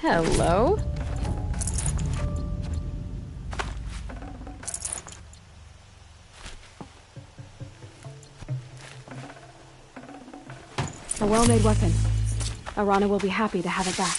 Hello? A well-made weapon. Arana will be happy to have it back.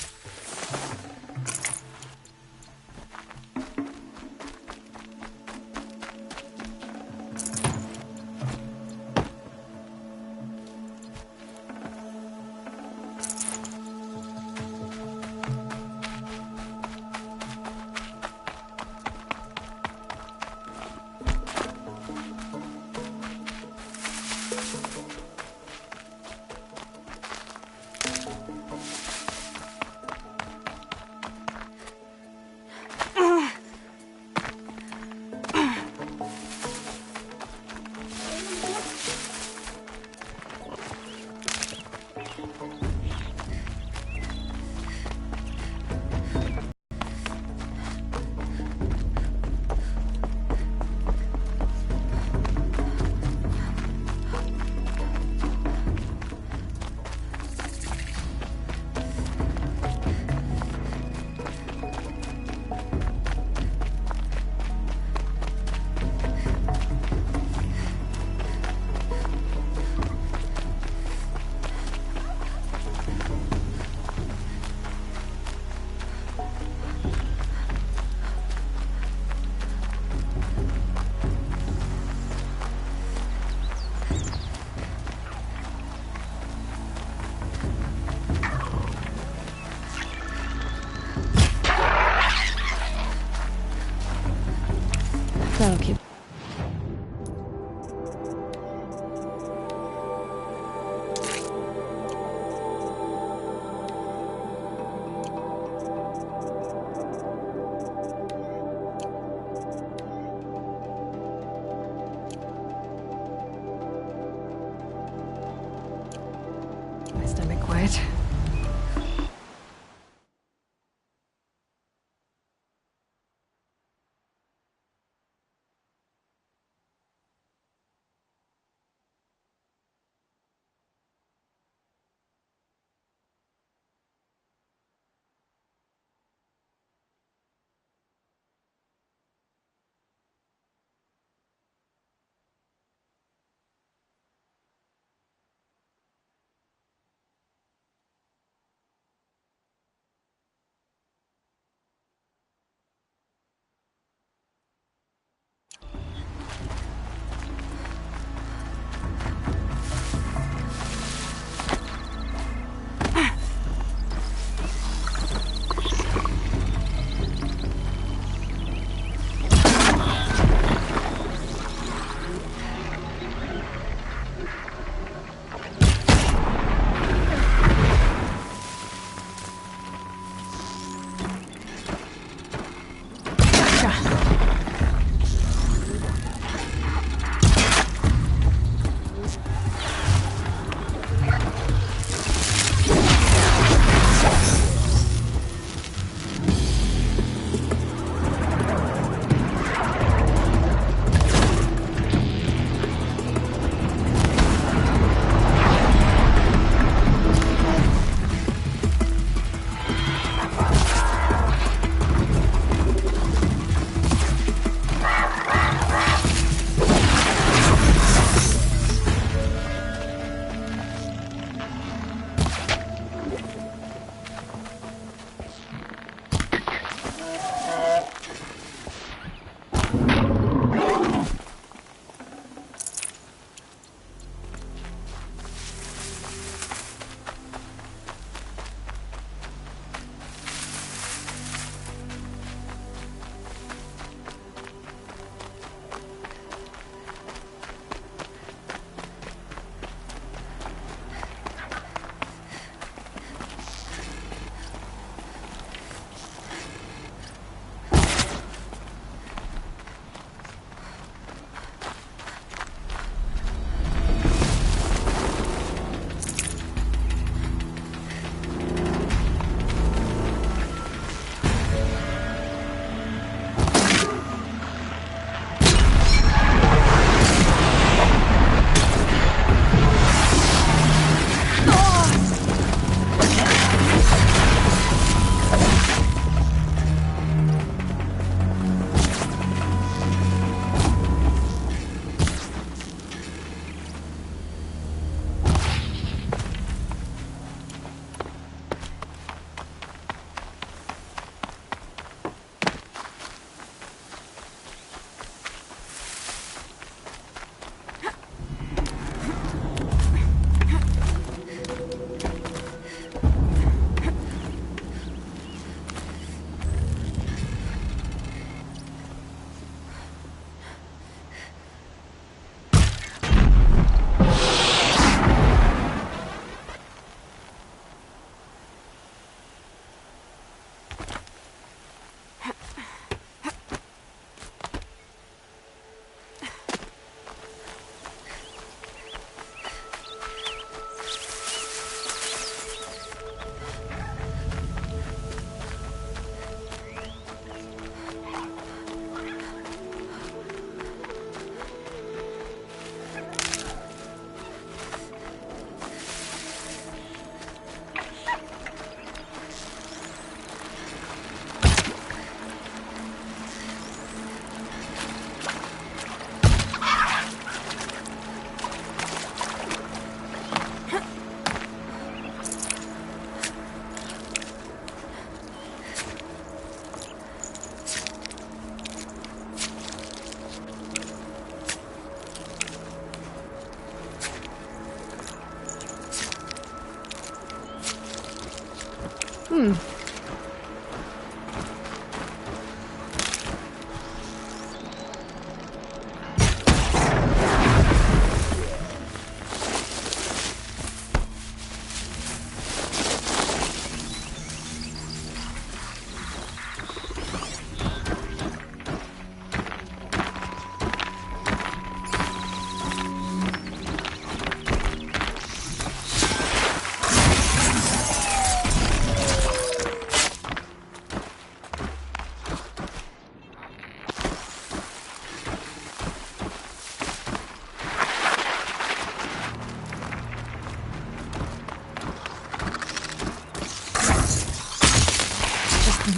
That'll keep. My stomach quiet.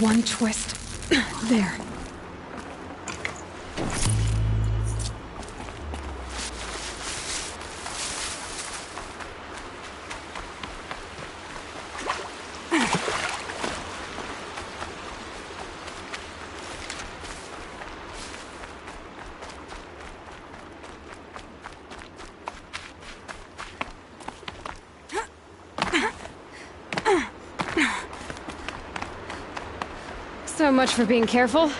One twist. There. So much for being careful.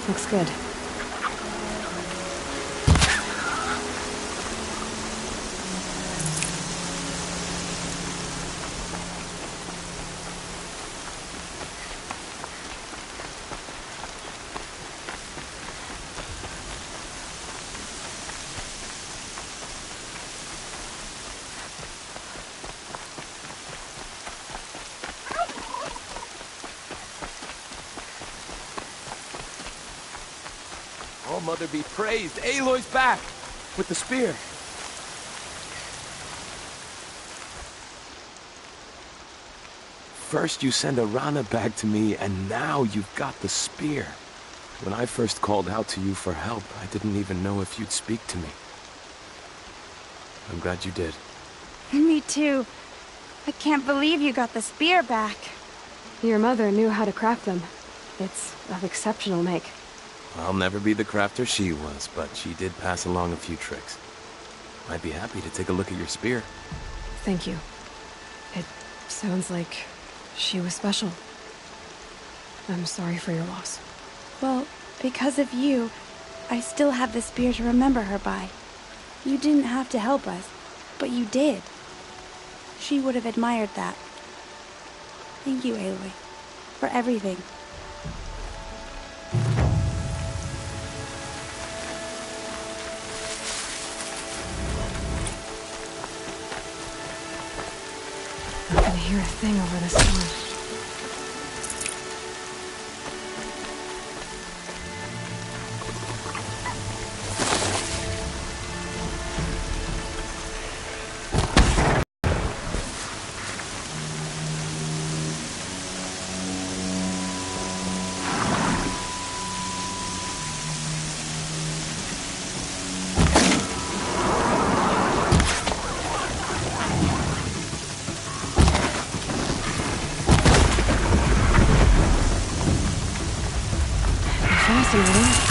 Looks good. Oh, Mother be praised. Aloy's back! With the spear. First you send Arana back to me, and now you've got the spear. When I first called out to you for help, I didn't even know if you'd speak to me. I'm glad you did. Me too. I can't believe you got the spear back. Your mother knew how to craft them. It's of exceptional make. I'll never be the crafter she was, but she did pass along a few tricks. I'd be happy to take a look at your spear. Thank you. It sounds like she was special. I'm sorry for your loss. Well, because of you, I still have the spear to remember her by. You didn't have to help us, but you did. She would have admired that. Thank you, Aloy, for everything. hear a thing over the storm. Fascinating.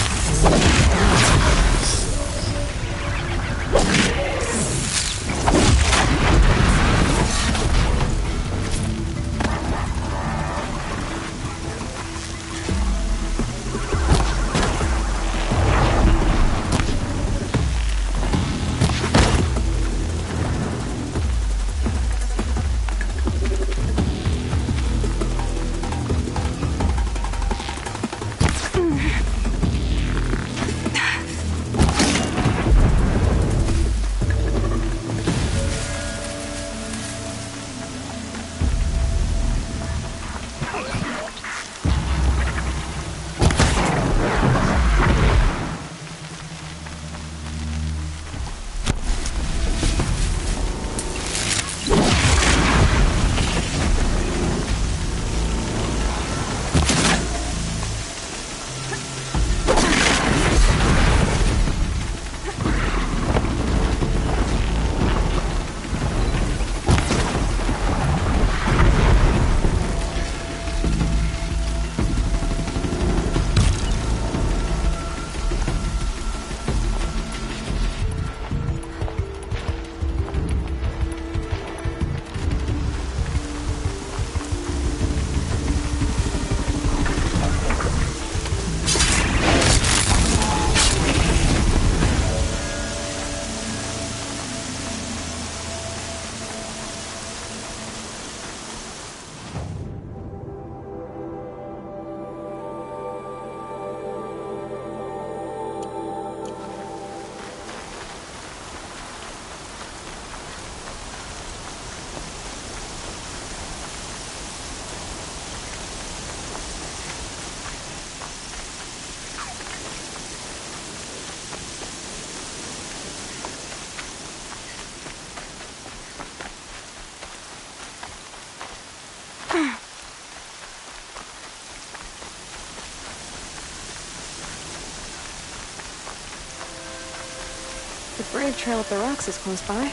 The brave trail up the rocks is close by.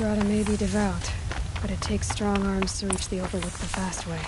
Drada may be devout, but it takes strong arms to reach the Overlook the fast way.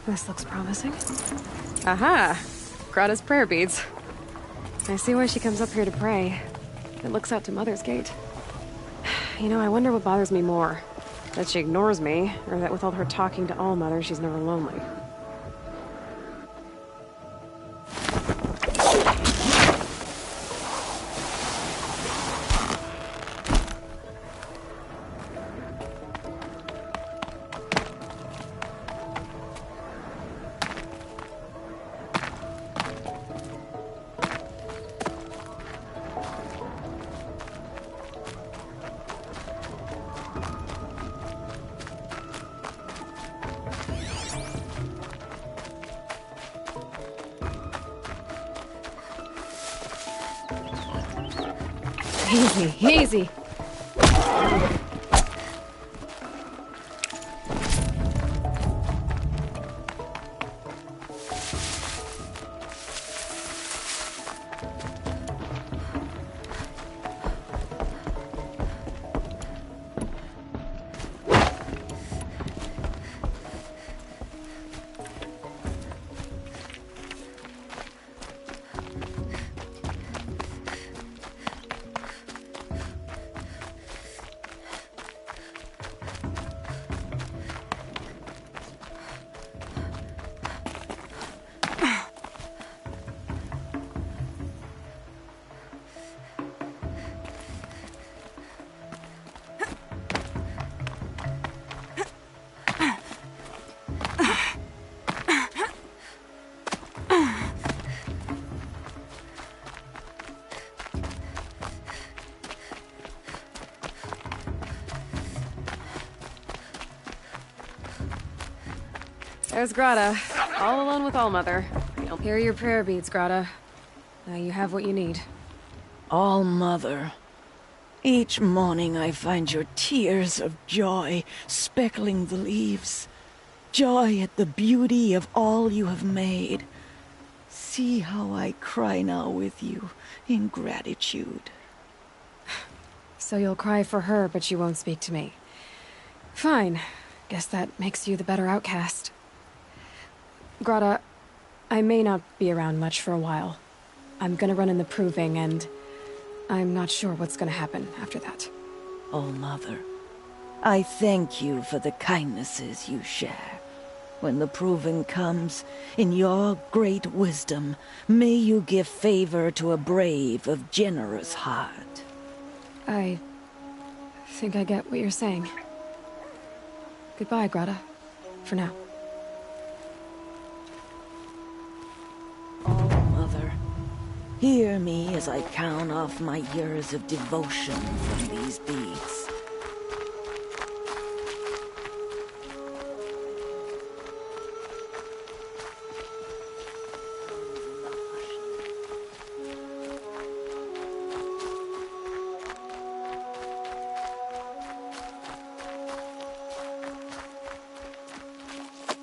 This looks promising. Aha! Grata's prayer beads. I see why she comes up here to pray. It looks out to Mother's Gate. You know, I wonder what bothers me more. That she ignores me, or that with all her talking to All Mother, she's never lonely. Easy, easy. There's Grata, all alone with Allmother. Here are your prayer beads, Grata. Now you have what you need. All-Mother. Each morning I find your tears of joy speckling the leaves. Joy at the beauty of all you have made. See how I cry now with you in gratitude. So you'll cry for her, but you won't speak to me. Fine. Guess that makes you the better outcast. Grata, I may not be around much for a while. I'm gonna run in the proving, and I'm not sure what's gonna happen after that. All-Mother, I thank you for the kindnesses you share. When the proving comes, in your great wisdom, may you give favor to a brave of generous heart. I think I get what you're saying. Goodbye, Grata. For now. All-Mother, hear me as I count off my years of devotion from these beads.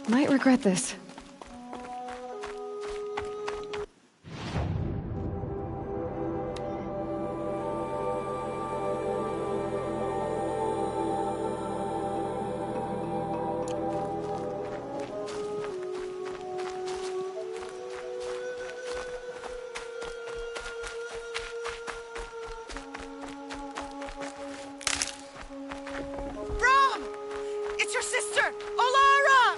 Might regret this. Brom! It's your sister, Olara!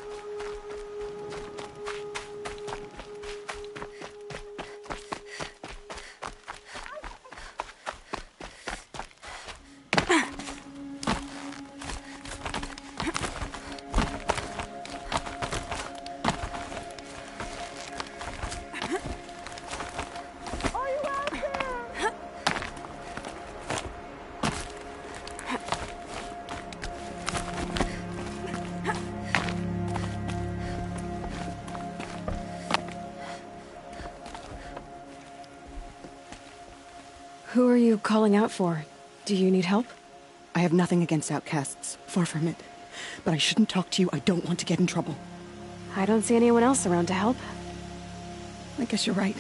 Who are you calling out for? Do you need help? I have nothing against outcasts. Far from it. But I shouldn't talk to you. I don't want to get in trouble. I don't see anyone else around to help. I guess you're right.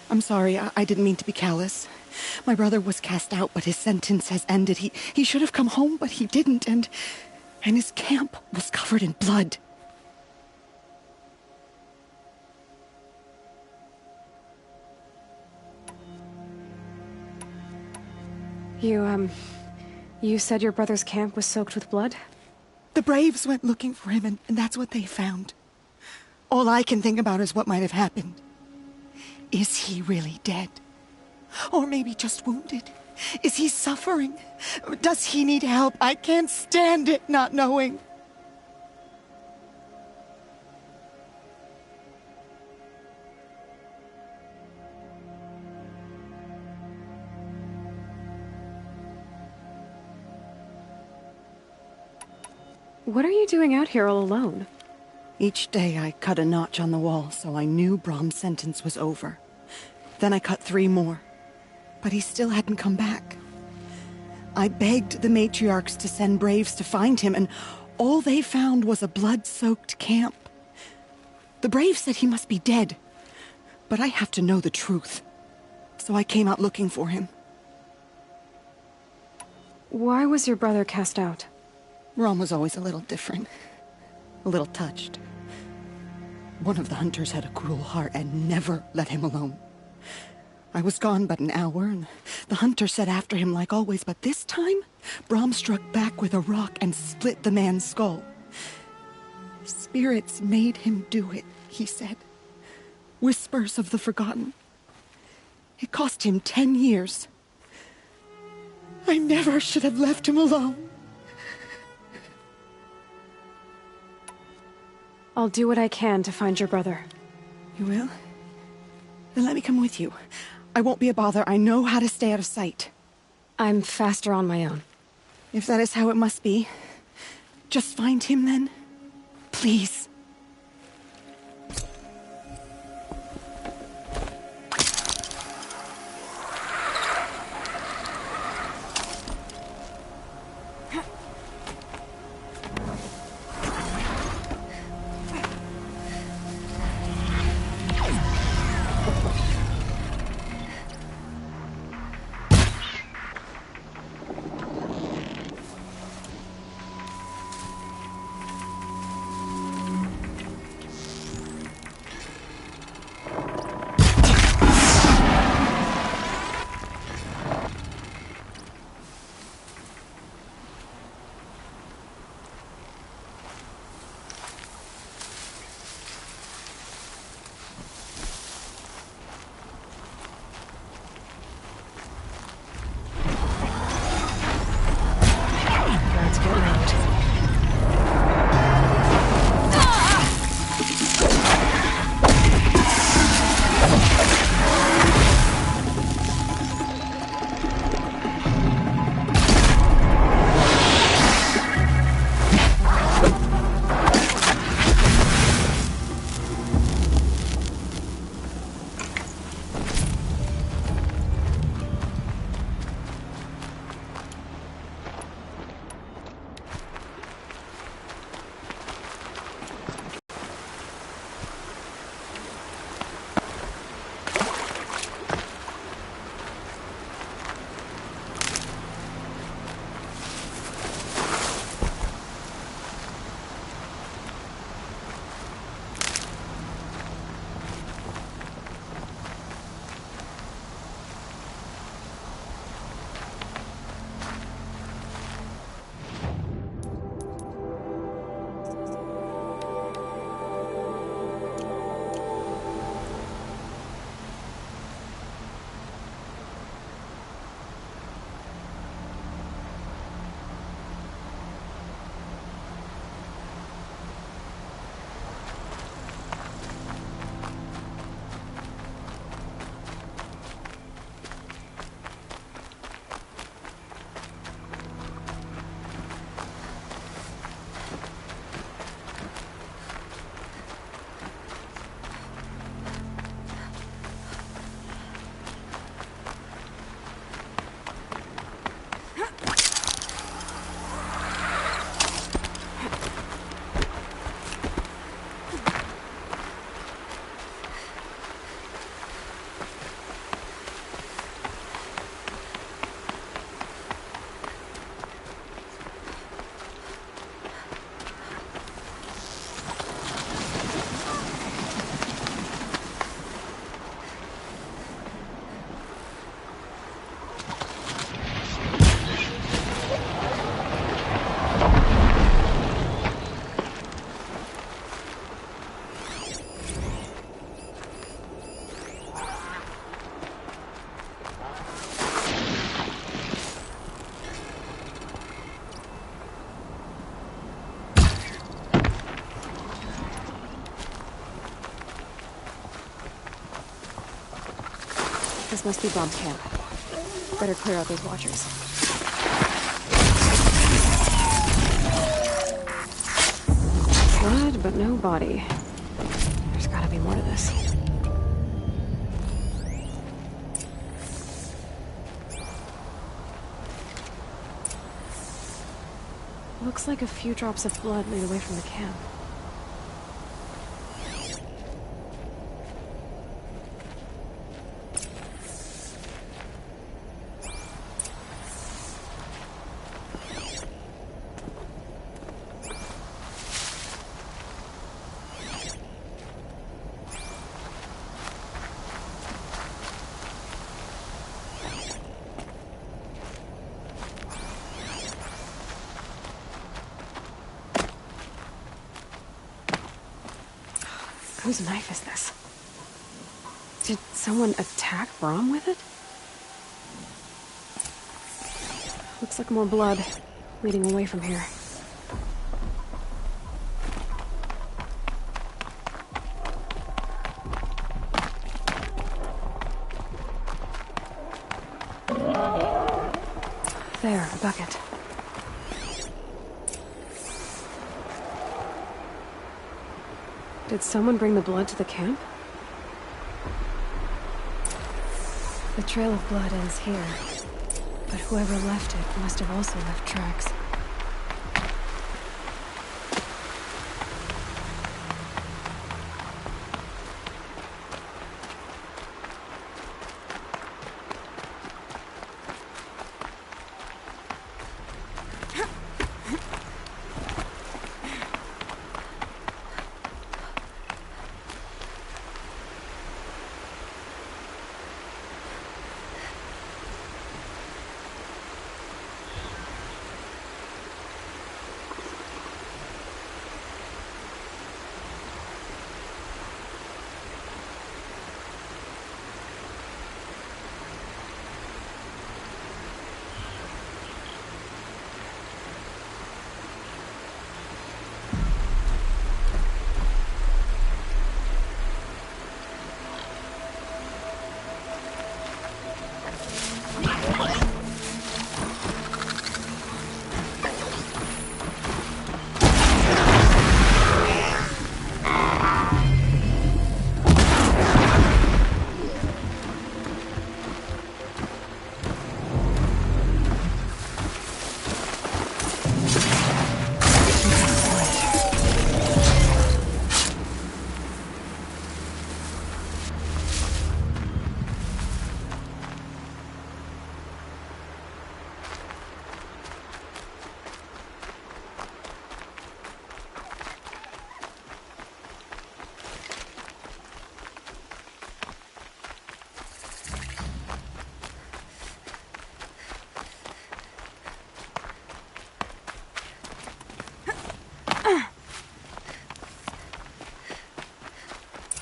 I'm sorry. I didn't mean to be callous. My brother was cast out, but his sentence has ended. He should have come home, but he didn't, and his camp was covered in blood. You said your brother's camp was soaked with blood? The Braves went looking for him, and that's what they found. All I can think about is what might have happened. Is he really dead? Or maybe just wounded? Is he suffering? Does he need help? I can't stand it not knowing. What are you doing out here all alone? Each day I cut a notch on the wall so I knew Brom's sentence was over. Then I cut 3 more. But he still hadn't come back. I begged the matriarchs to send Braves to find him, and all they found was a blood-soaked camp. The Braves said he must be dead. But I have to know the truth. So I came out looking for him. Why was your brother cast out? Brom was always a little different. A little touched. One of the hunters had a cruel heart and never let him alone. I was gone but an hour, and the hunter set after him like always, but this time, Brom struck back with a rock and split the man's skull. Spirits made him do it, he said. Whispers of the forgotten. It cost him 10 years. I never should have left him alone. I'll do what I can to find your brother. You will? Then let me come with you. I won't be a bother. I know how to stay out of sight. I'm faster on my own. If that is how it must be, just find him then. Please. This must be Brom's camp. Better clear out those watchers. Blood, but no body. There's gotta be more to this. Looks like a few drops of blood lead away from the camp. Whose knife is this? Did someone attack Brom with it? Looks like more blood leading away from here. There, a bucket. Did someone bring the blood to the camp? The trail of blood ends here, but whoever left it must have also left tracks.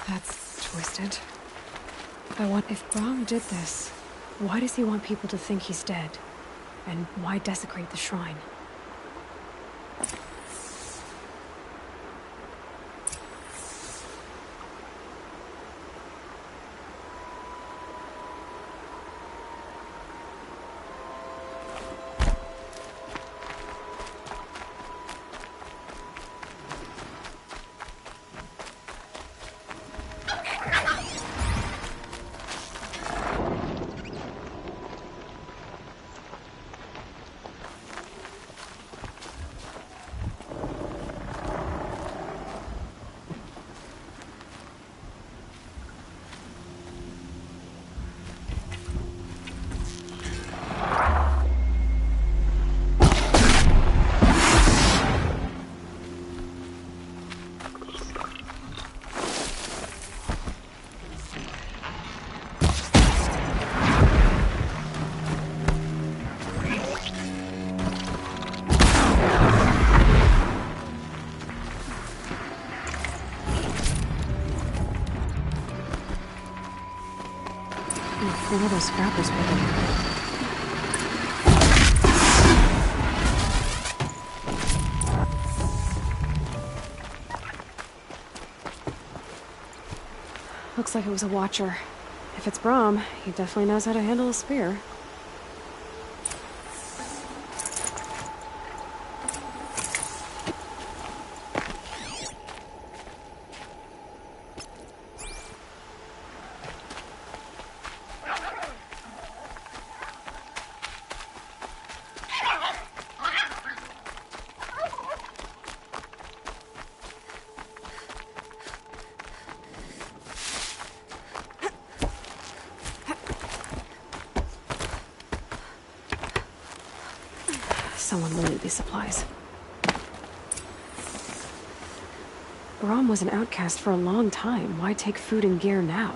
That's twisted. If Brom did this, why does he want people to think he's dead? And why desecrate the shrine? One of those scrappers with him. Looks like it was a watcher. If if it's Brahm, he definitely knows how to handle a spear. Someone will need these supplies. Brahm was an outcast for a long time. Why take food and gear now?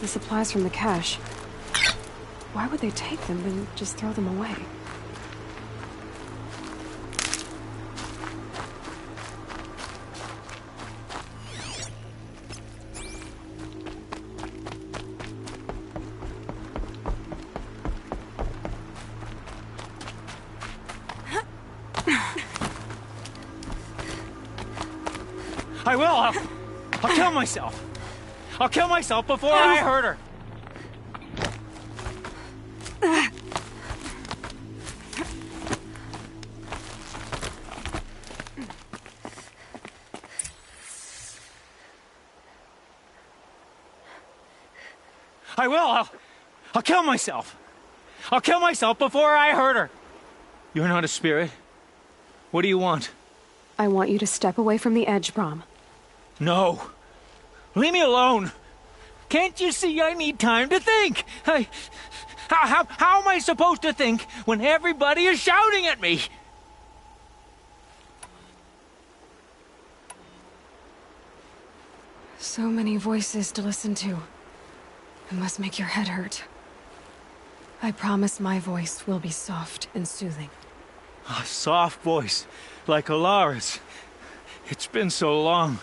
The supplies from the cache. Why would they take them and just throw them away? I will. I'll kill myself. I'll kill myself before I hurt her. I will. I'll kill myself. I'll kill myself before I hurt her. You're not a spirit. What do you want? I want you to step away from the edge, Brom. No. Leave me alone. Can't you see I need time to think? How am I supposed to think when everybody is shouting at me? So many voices to listen to. It must make your head hurt. I promise my voice will be soft and soothing. A soft voice, like Alara's. It's been so long.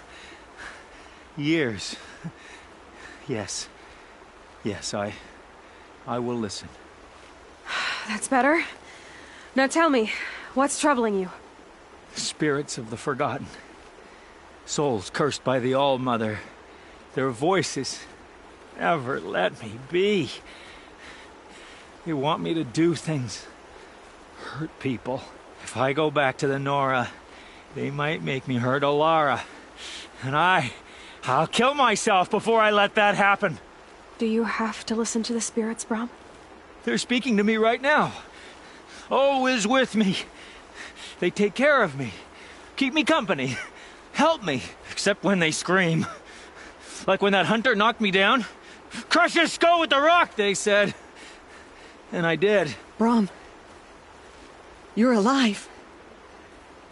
Years. Yes. Yes, I will listen. That's better. Now tell me, what's troubling you? Spirits of the forgotten. Souls cursed by the All-Mother. Their voices never let me be. They want me to do things. Hurt people. If I go back to the Nora, they might make me hurt Alara. And I'll kill myself before I let that happen. Do you have to listen to the spirits, Brom? They're speaking to me right now. Oh is with me. They take care of me. Keep me company. Help me. Except when they scream. Like when that hunter knocked me down. Crush his skull with the rock, they said. And I did. Brom, you're alive.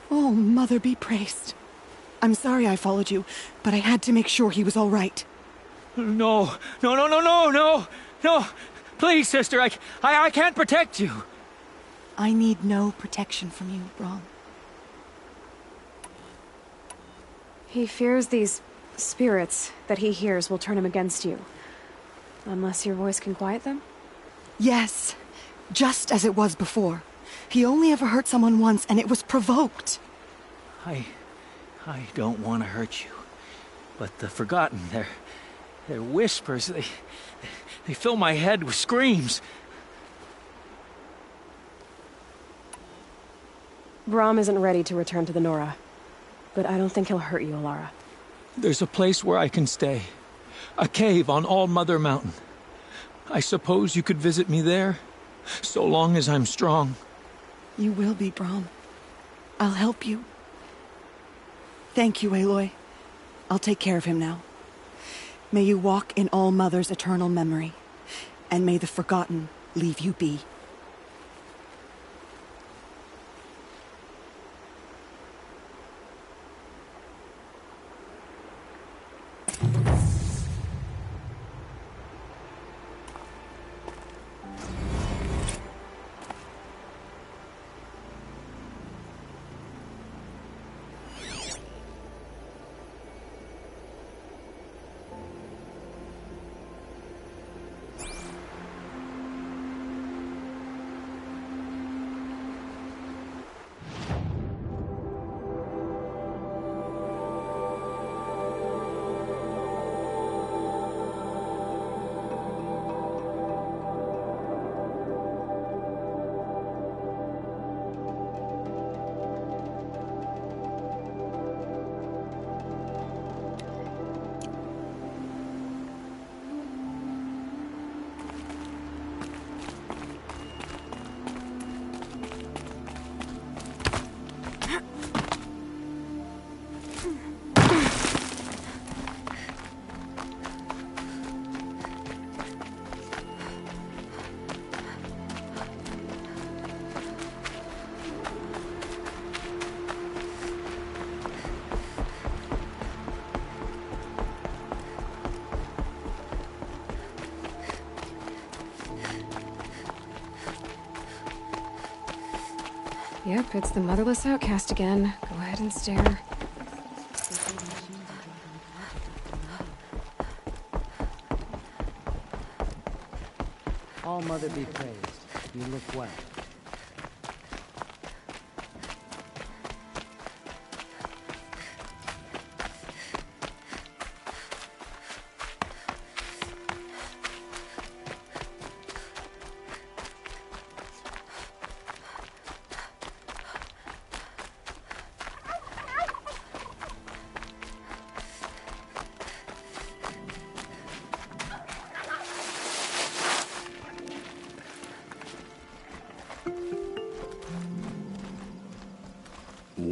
Oh, Mother be praised. I'm sorry I followed you, but I had to make sure he was all right. No. Please, sister, I can't protect you. I need no protection from you, Brom. He fears these spirits that he hears will turn him against you. Unless your voice can quiet them? Yes, just as it was before. He only ever hurt someone once, and it was provoked. I don't want to hurt you. But the Forgotten, their whispers, they fill my head with screams. Brom isn't ready to return to the Nora. But I don't think he'll hurt you, Alara. There's a place where I can stay. A cave on All-Mother Mountain. I suppose you could visit me there, so long as I'm strong. You will be, Brom. I'll help you. Thank you, Aloy. I'll take care of him now. May you walk in All-Mother's eternal memory, and may the Forgotten leave you be. Yep, it's the motherless outcast again. Go ahead and stare. All-Mother be praised. You look well.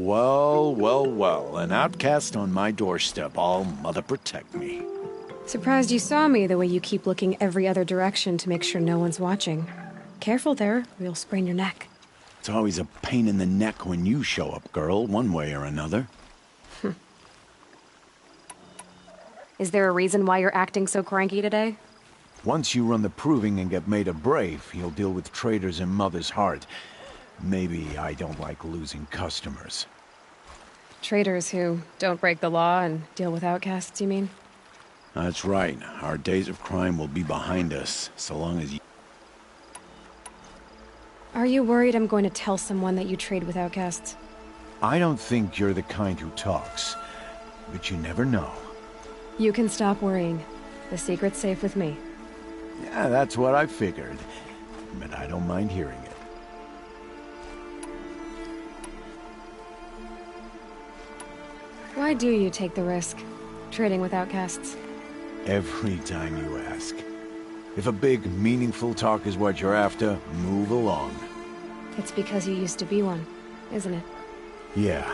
Well, well, well. An outcast on my doorstep. All mother protect me. Surprised you saw me the way you keep looking every other direction to make sure no one's watching. Careful there, or you'll sprain your neck. It's always a pain in the neck when you show up, girl, one way or another. Is there a reason why you're acting so cranky today? Once you run the proving and get made a brave, you'll deal with traitors in Mother's Heart. Maybe I don't like losing customers. Traitors who don't break the law and deal with outcasts, you mean? That's right. Our days of crime will be behind us, so long as you... Are you worried I'm going to tell someone that you trade with outcasts? I don't think you're the kind who talks, but you never know. You can stop worrying. The secret's safe with me. Yeah, that's what I figured, but I don't mind hearing it. Why do you take the risk, trading with outcasts? Every time you ask. If a big, meaningful talk is what you're after, move along. It's because you used to be one, isn't it? Yeah.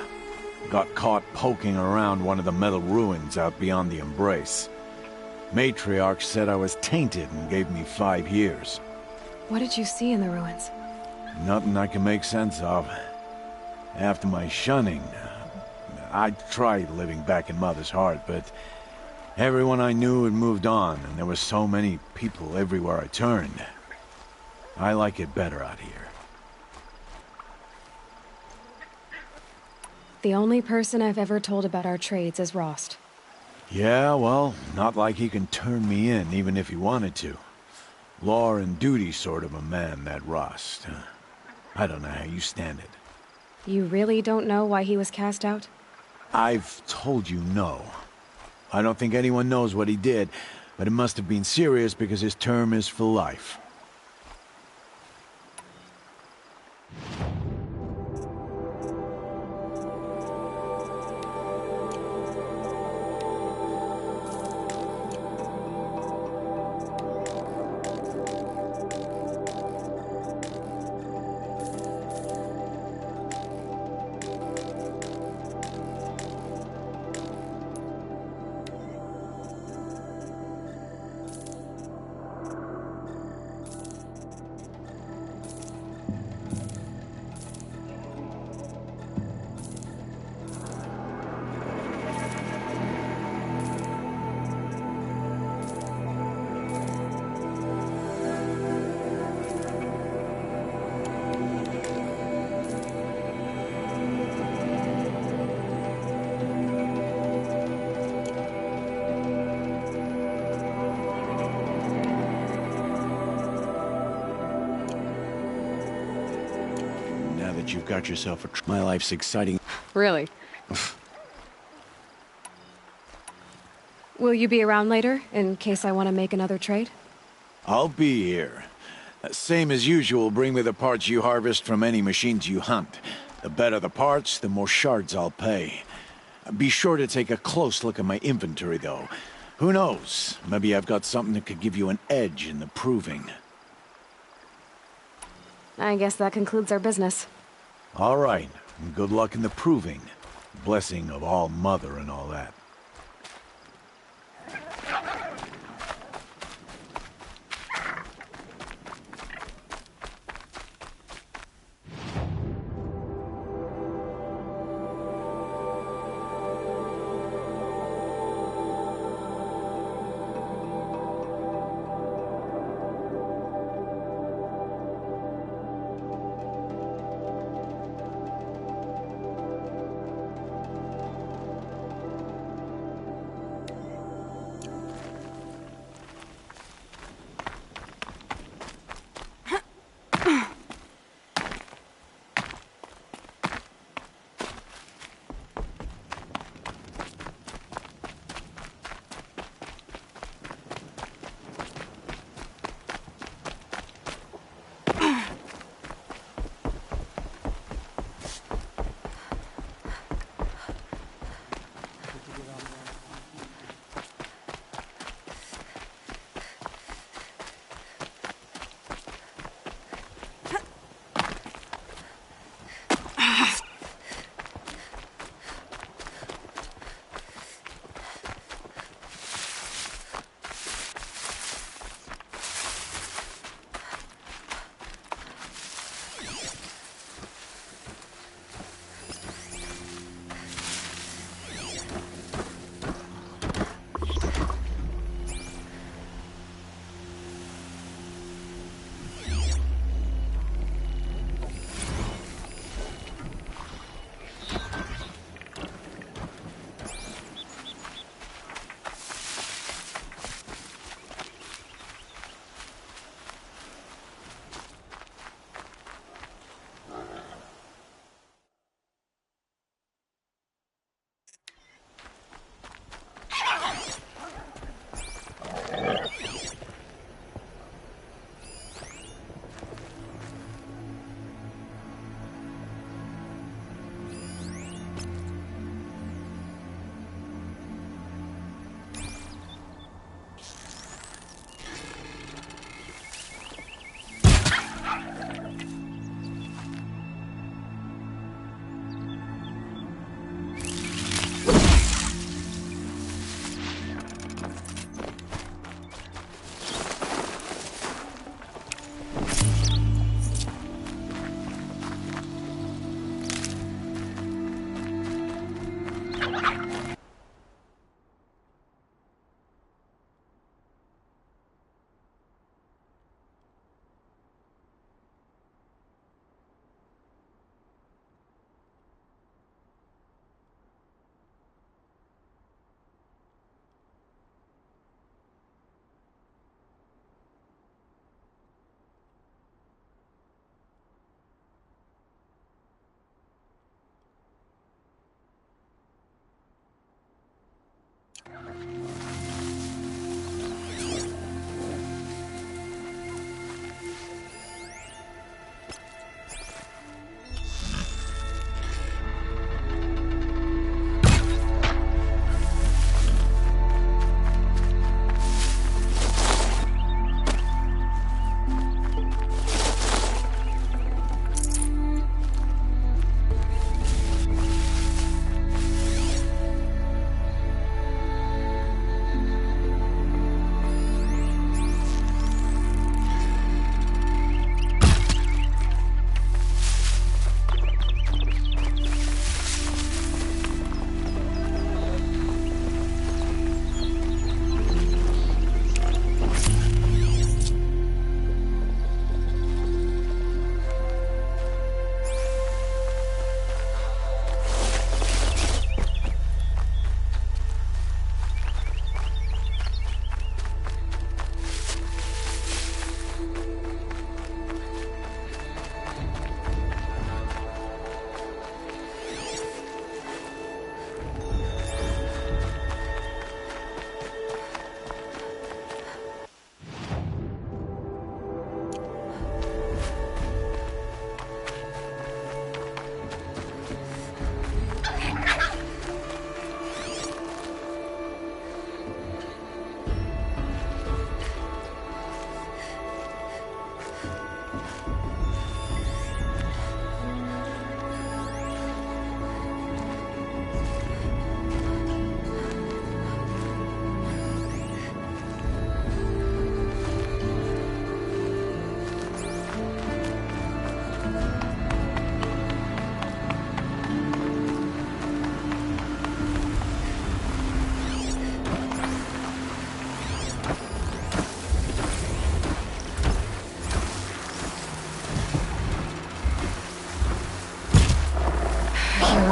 Got caught poking around one of the metal ruins out beyond the Embrace. Matriarch said I was tainted and gave me 5 years. What did you see in the ruins? Nothing I can make sense of. After my shunning, I tried living back in Mother's Heart, but everyone I knew had moved on, and there were so many people everywhere I turned. I like it better out here. The only person I've ever told about our trades is Rost. Yeah, well, not like he can turn me in, even if he wanted to. Law and duty sort of a man, that Rost. I don't know how you stand it. You really don't know why he was cast out? I've told you no. I don't think anyone knows what he did, but it must have been serious because his term is for life. You've got yourself a... My life's exciting. Really? Will you be around later, in case I want to make another trade? I'll be here. Same as usual, bring me the parts you harvest from any machines you hunt. The better the parts, the more shards I'll pay. Be sure to take a close look at my inventory, though. Who knows? Maybe I've got something that could give you an edge in the proving. I guess that concludes our business. All right, and good luck in the proving. Blessing of All Mother and all that.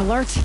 alert.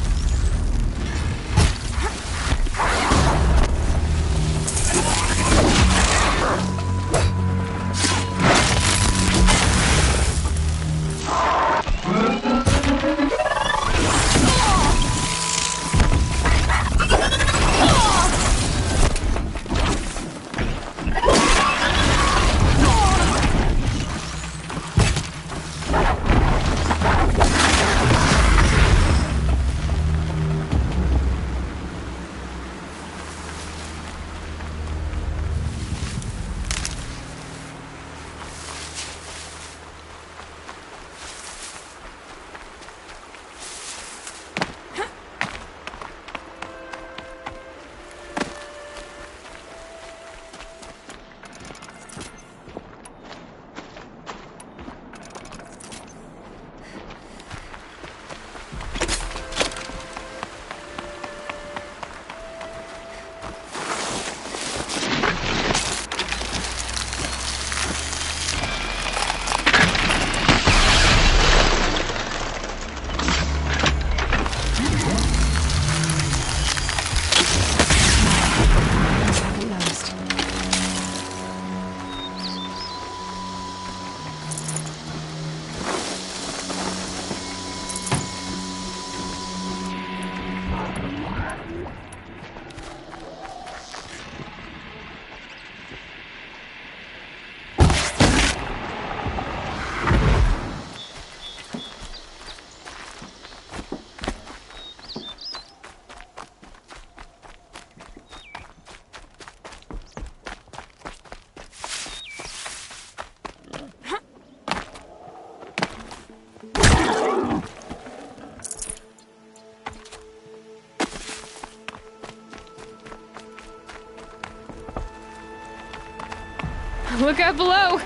Look out below!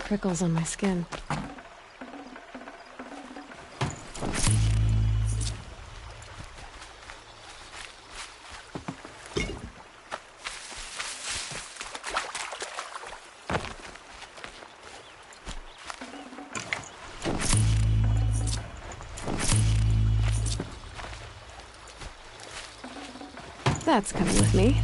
prickles on my skin. That's coming with me.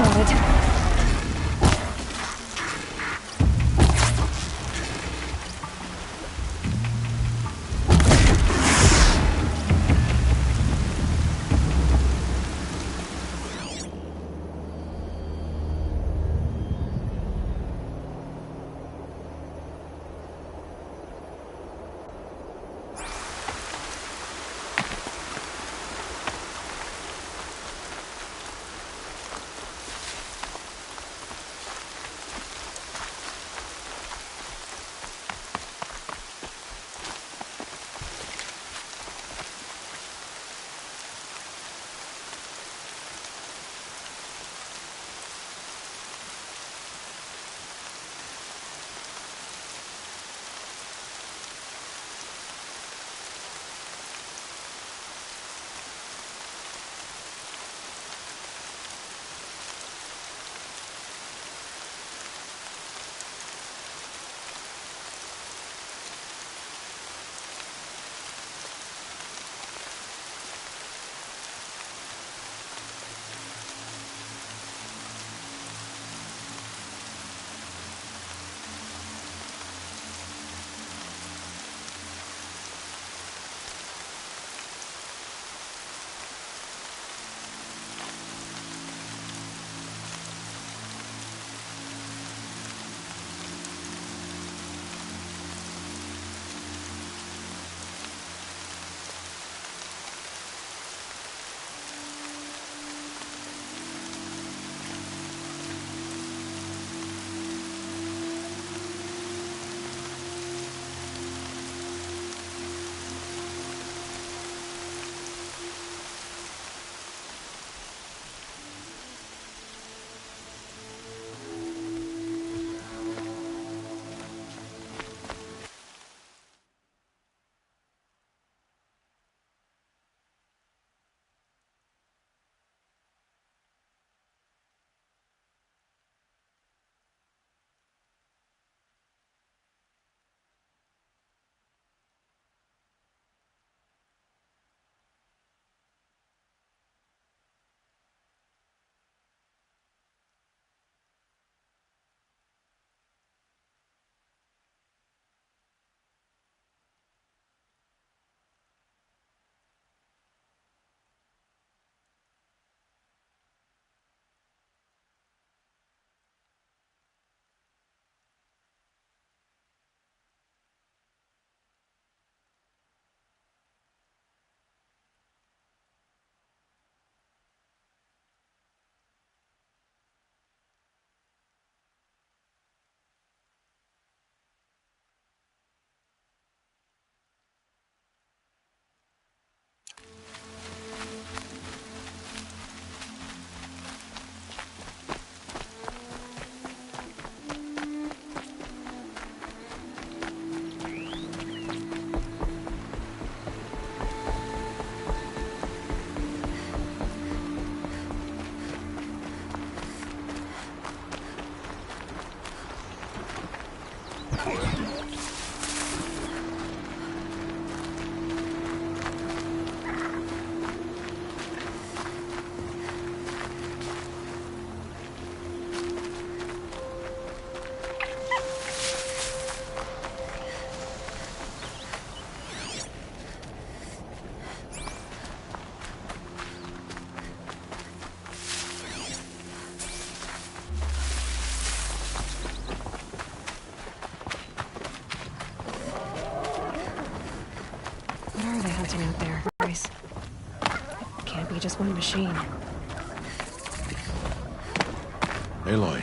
Got it. Out there, Grace. Can't be just one machine. Aloy,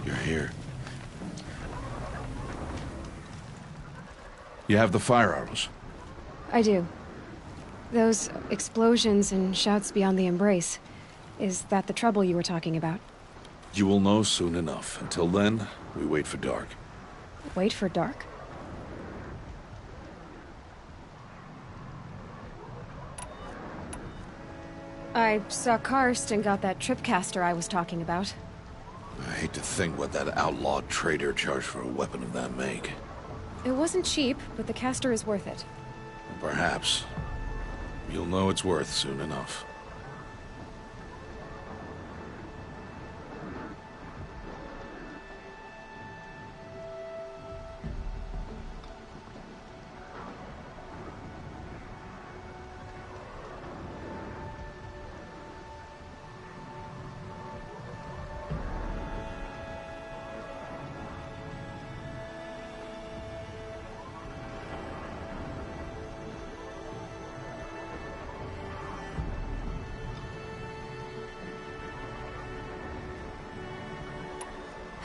you're here. You have the fire arrows? I do. Those explosions and shouts beyond the embrace. Is that the trouble you were talking about? You will know soon enough. Until then, we wait for dark. Wait for dark? I saw Karst and got that tripcaster I was talking about. I hate to think what that outlawed trader charged for a weapon of that make. It wasn't cheap, but the caster is worth it. Perhaps. You'll know it's worth soon enough.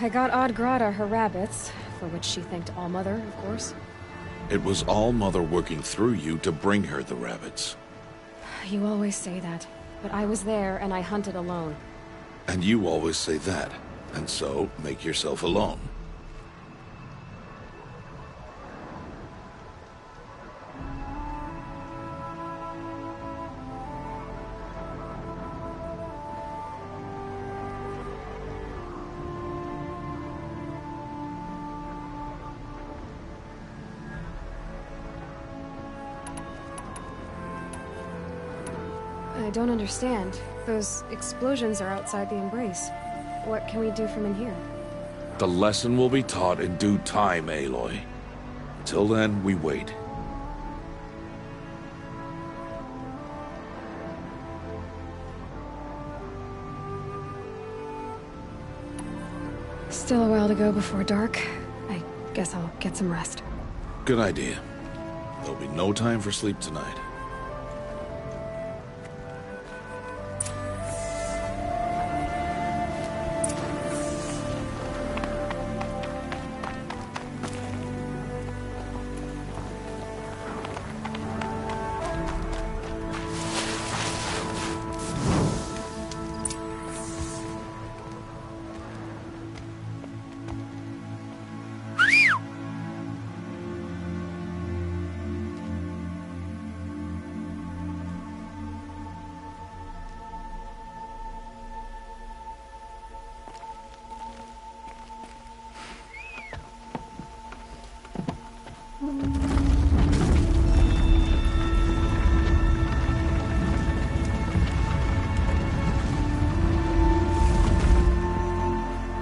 I got Odd Grata her rabbits, for which she thanked All-Mother, of course. It was All-Mother working through you to bring her the rabbits. You always say that, but I was there and I hunted alone. And you always say that, and so make yourself alone. I don't understand. Those explosions are outside the Embrace. What can we do from in here? The lesson will be taught in due time, Aloy. Until then, we wait. Still a while to go before dark. I guess I'll get some rest. Good idea. There'll be no time for sleep tonight.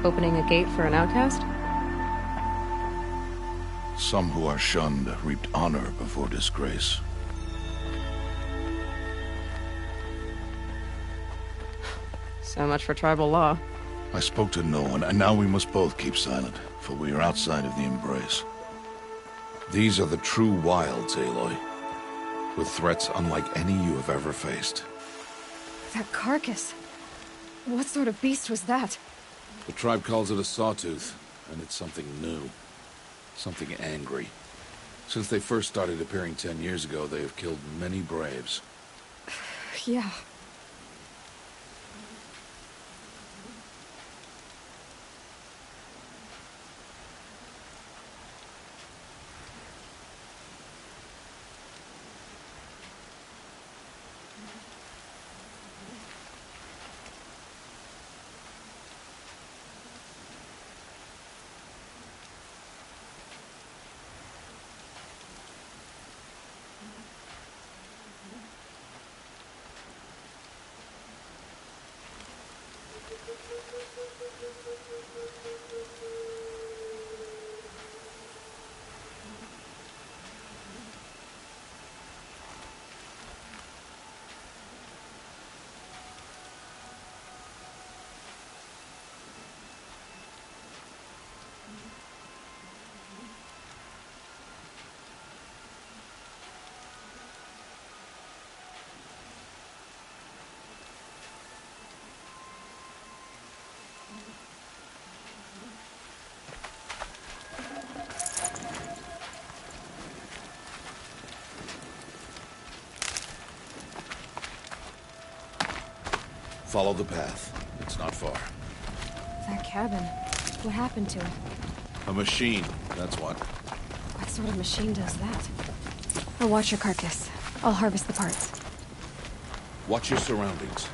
Opening a gate for an outcast? Some who are shunned reaped honor before disgrace. So much for tribal law. I spoke to no one, and now we must both keep silent, for we are outside of the Embrace. These are the true wilds, Aloy, with threats unlike any you have ever faced. That carcass. What sort of beast was that? The tribe calls it a sawtooth, and it's something new. Something angry. Since they first started appearing 10 years ago, they have killed many braves. Yeah. Follow the path. It's not far. That cabin. What happened to it? A machine, that's what. What sort of machine does that? I'll watch your carcass. I'll harvest the parts. Watch your surroundings.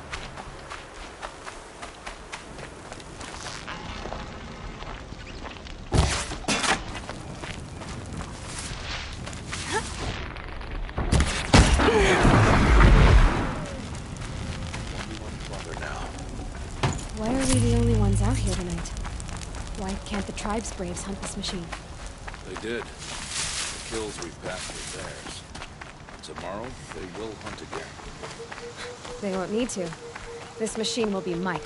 Why are we the only ones out here tonight? Why can't the tribe's braves hunt this machine? They did. The kills we've passed were theirs. Tomorrow, they will hunt again. They won't need to. This machine will be mine.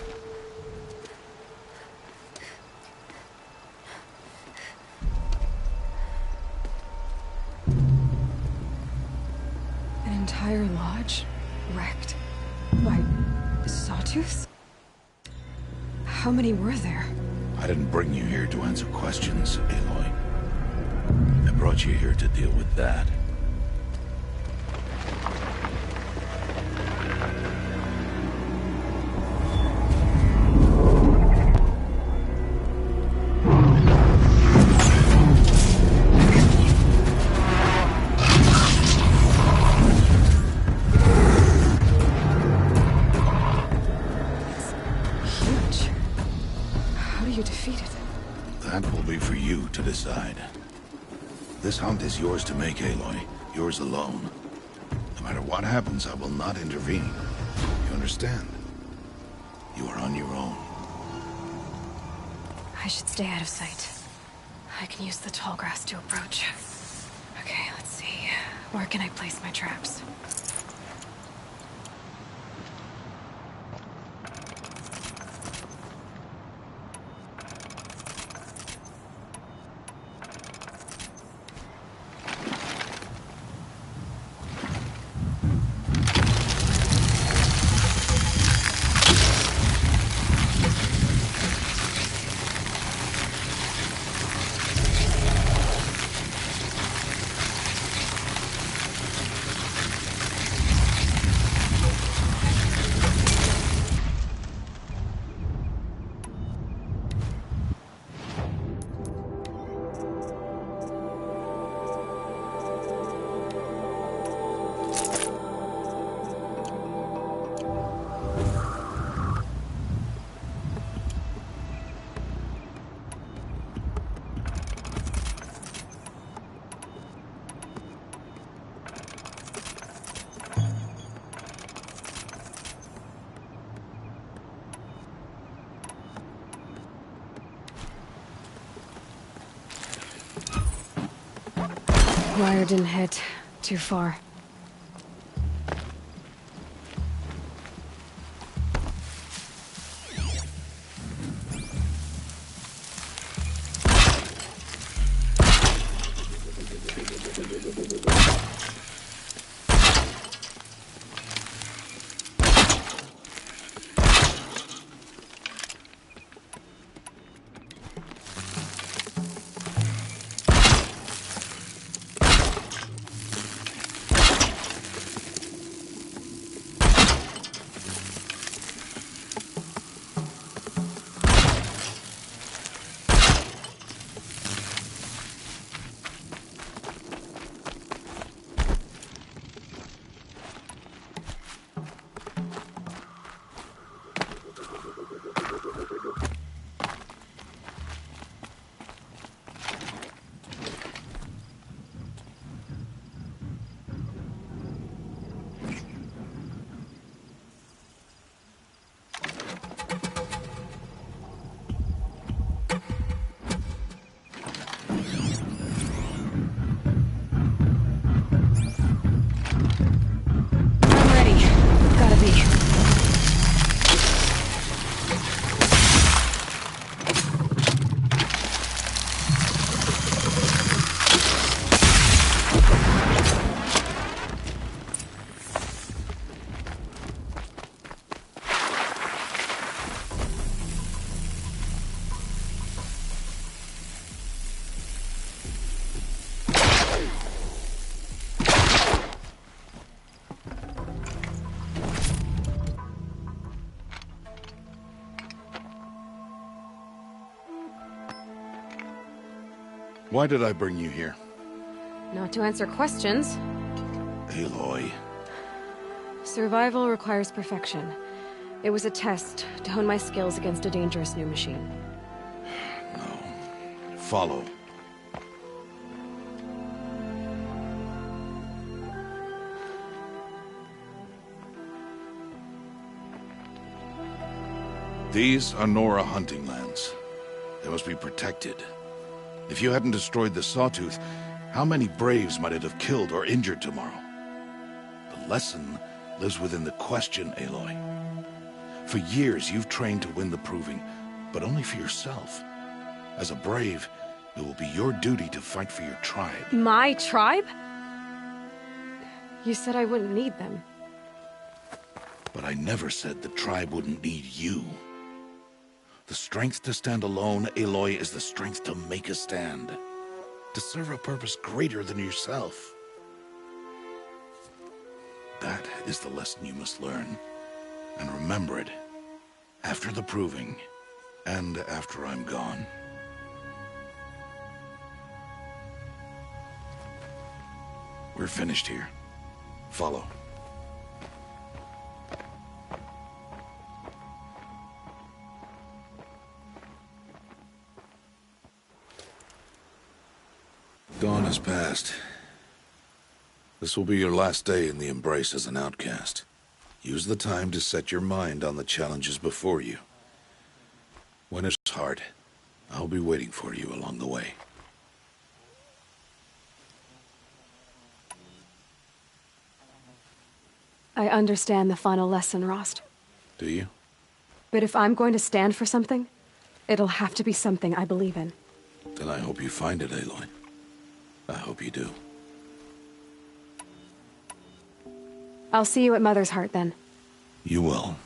An entire lodge wrecked by sawtooths? How many were there? I didn't bring you here to answer questions, Aloy. I brought you here to deal with that. Decide. This hunt is yours to make, Aloy. Yours alone. No matter what happens, I will not intervene. You understand? You are on your own. I should stay out of sight. I can use the tall grass to approach. Okay, let's see. Where can I place my traps? Wire didn't hit. Too far. Why did I bring you here? Not to answer questions. Aloy. Survival requires perfection. It was a test to hone my skills against a dangerous new machine. No. Follow. These are Nora hunting lands. They must be protected. If you hadn't destroyed the Sawtooth, how many Braves might it have killed or injured tomorrow? The lesson lives within the question, Aloy. For years, you've trained to win the Proving, but only for yourself. As a Brave, it will be your duty to fight for your tribe. My tribe? You said I wouldn't need them. But I never said the tribe wouldn't need you. The strength to stand alone, Aloy, is the strength to make a stand. To serve a purpose greater than yourself. That is the lesson you must learn. And remember it. After the proving. And after I'm gone. We're finished here. Follow. Dawn has passed. This will be your last day in the Embrace as an outcast. Use the time to set your mind on the challenges before you. When it's hard, I'll be waiting for you along the way. I understand the final lesson, Rost. Do you? But if I'm going to stand for something, it'll have to be something I believe in. Then I hope you find it, Aloy. I hope you do. I'll see you at Mother's Heart, then. You will.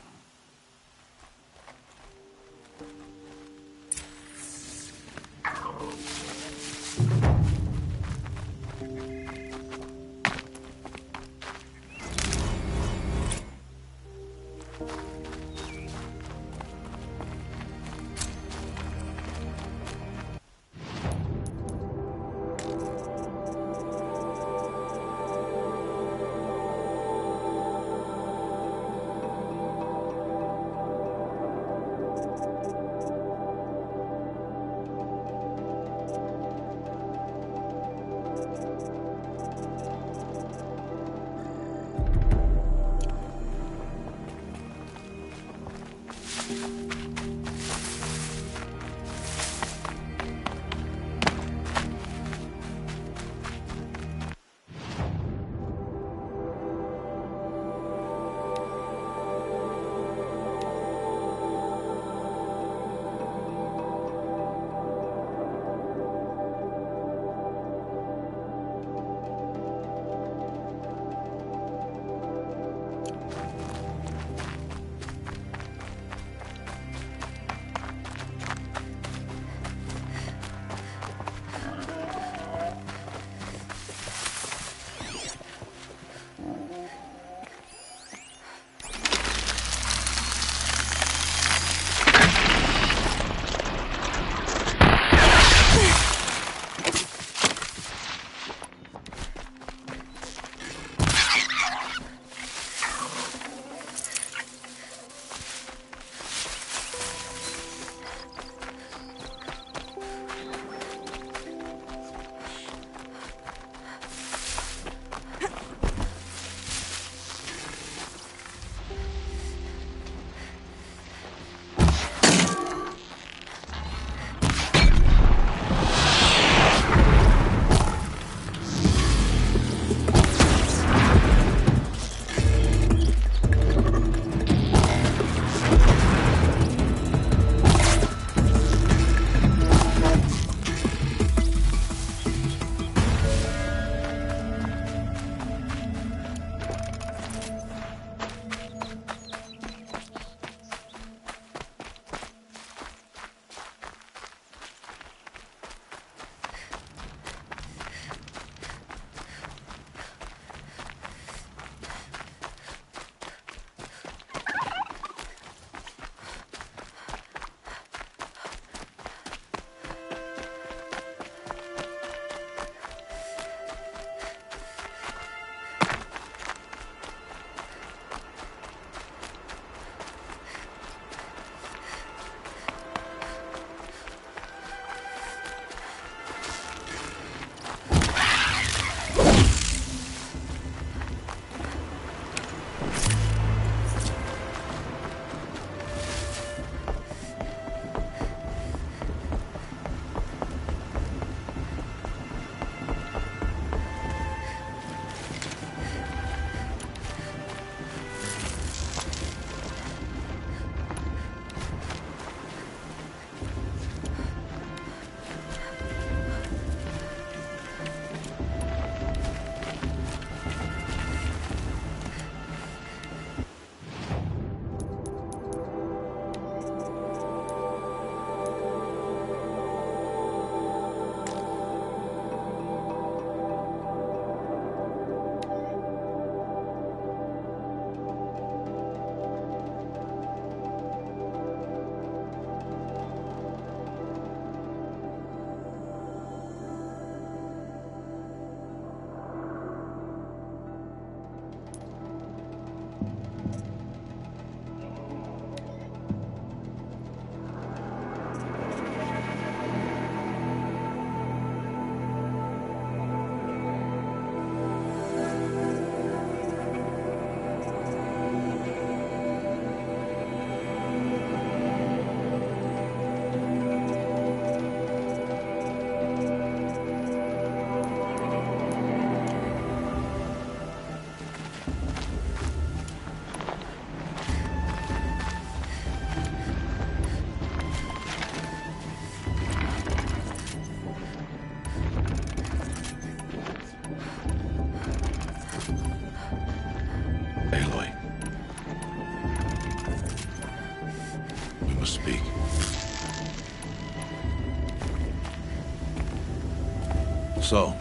So,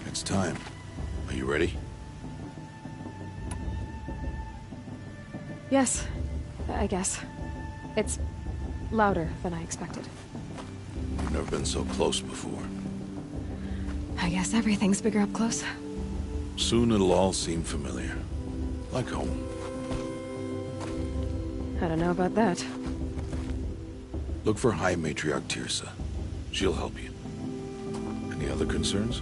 it's time. Are you ready? Yes, I guess. It's louder than I expected. You've never been so close before. I guess everything's bigger up close. Soon it'll all seem familiar. Like home. I don't know about that. Look for High Matriarch Tirsa. She'll help you. Any other concerns?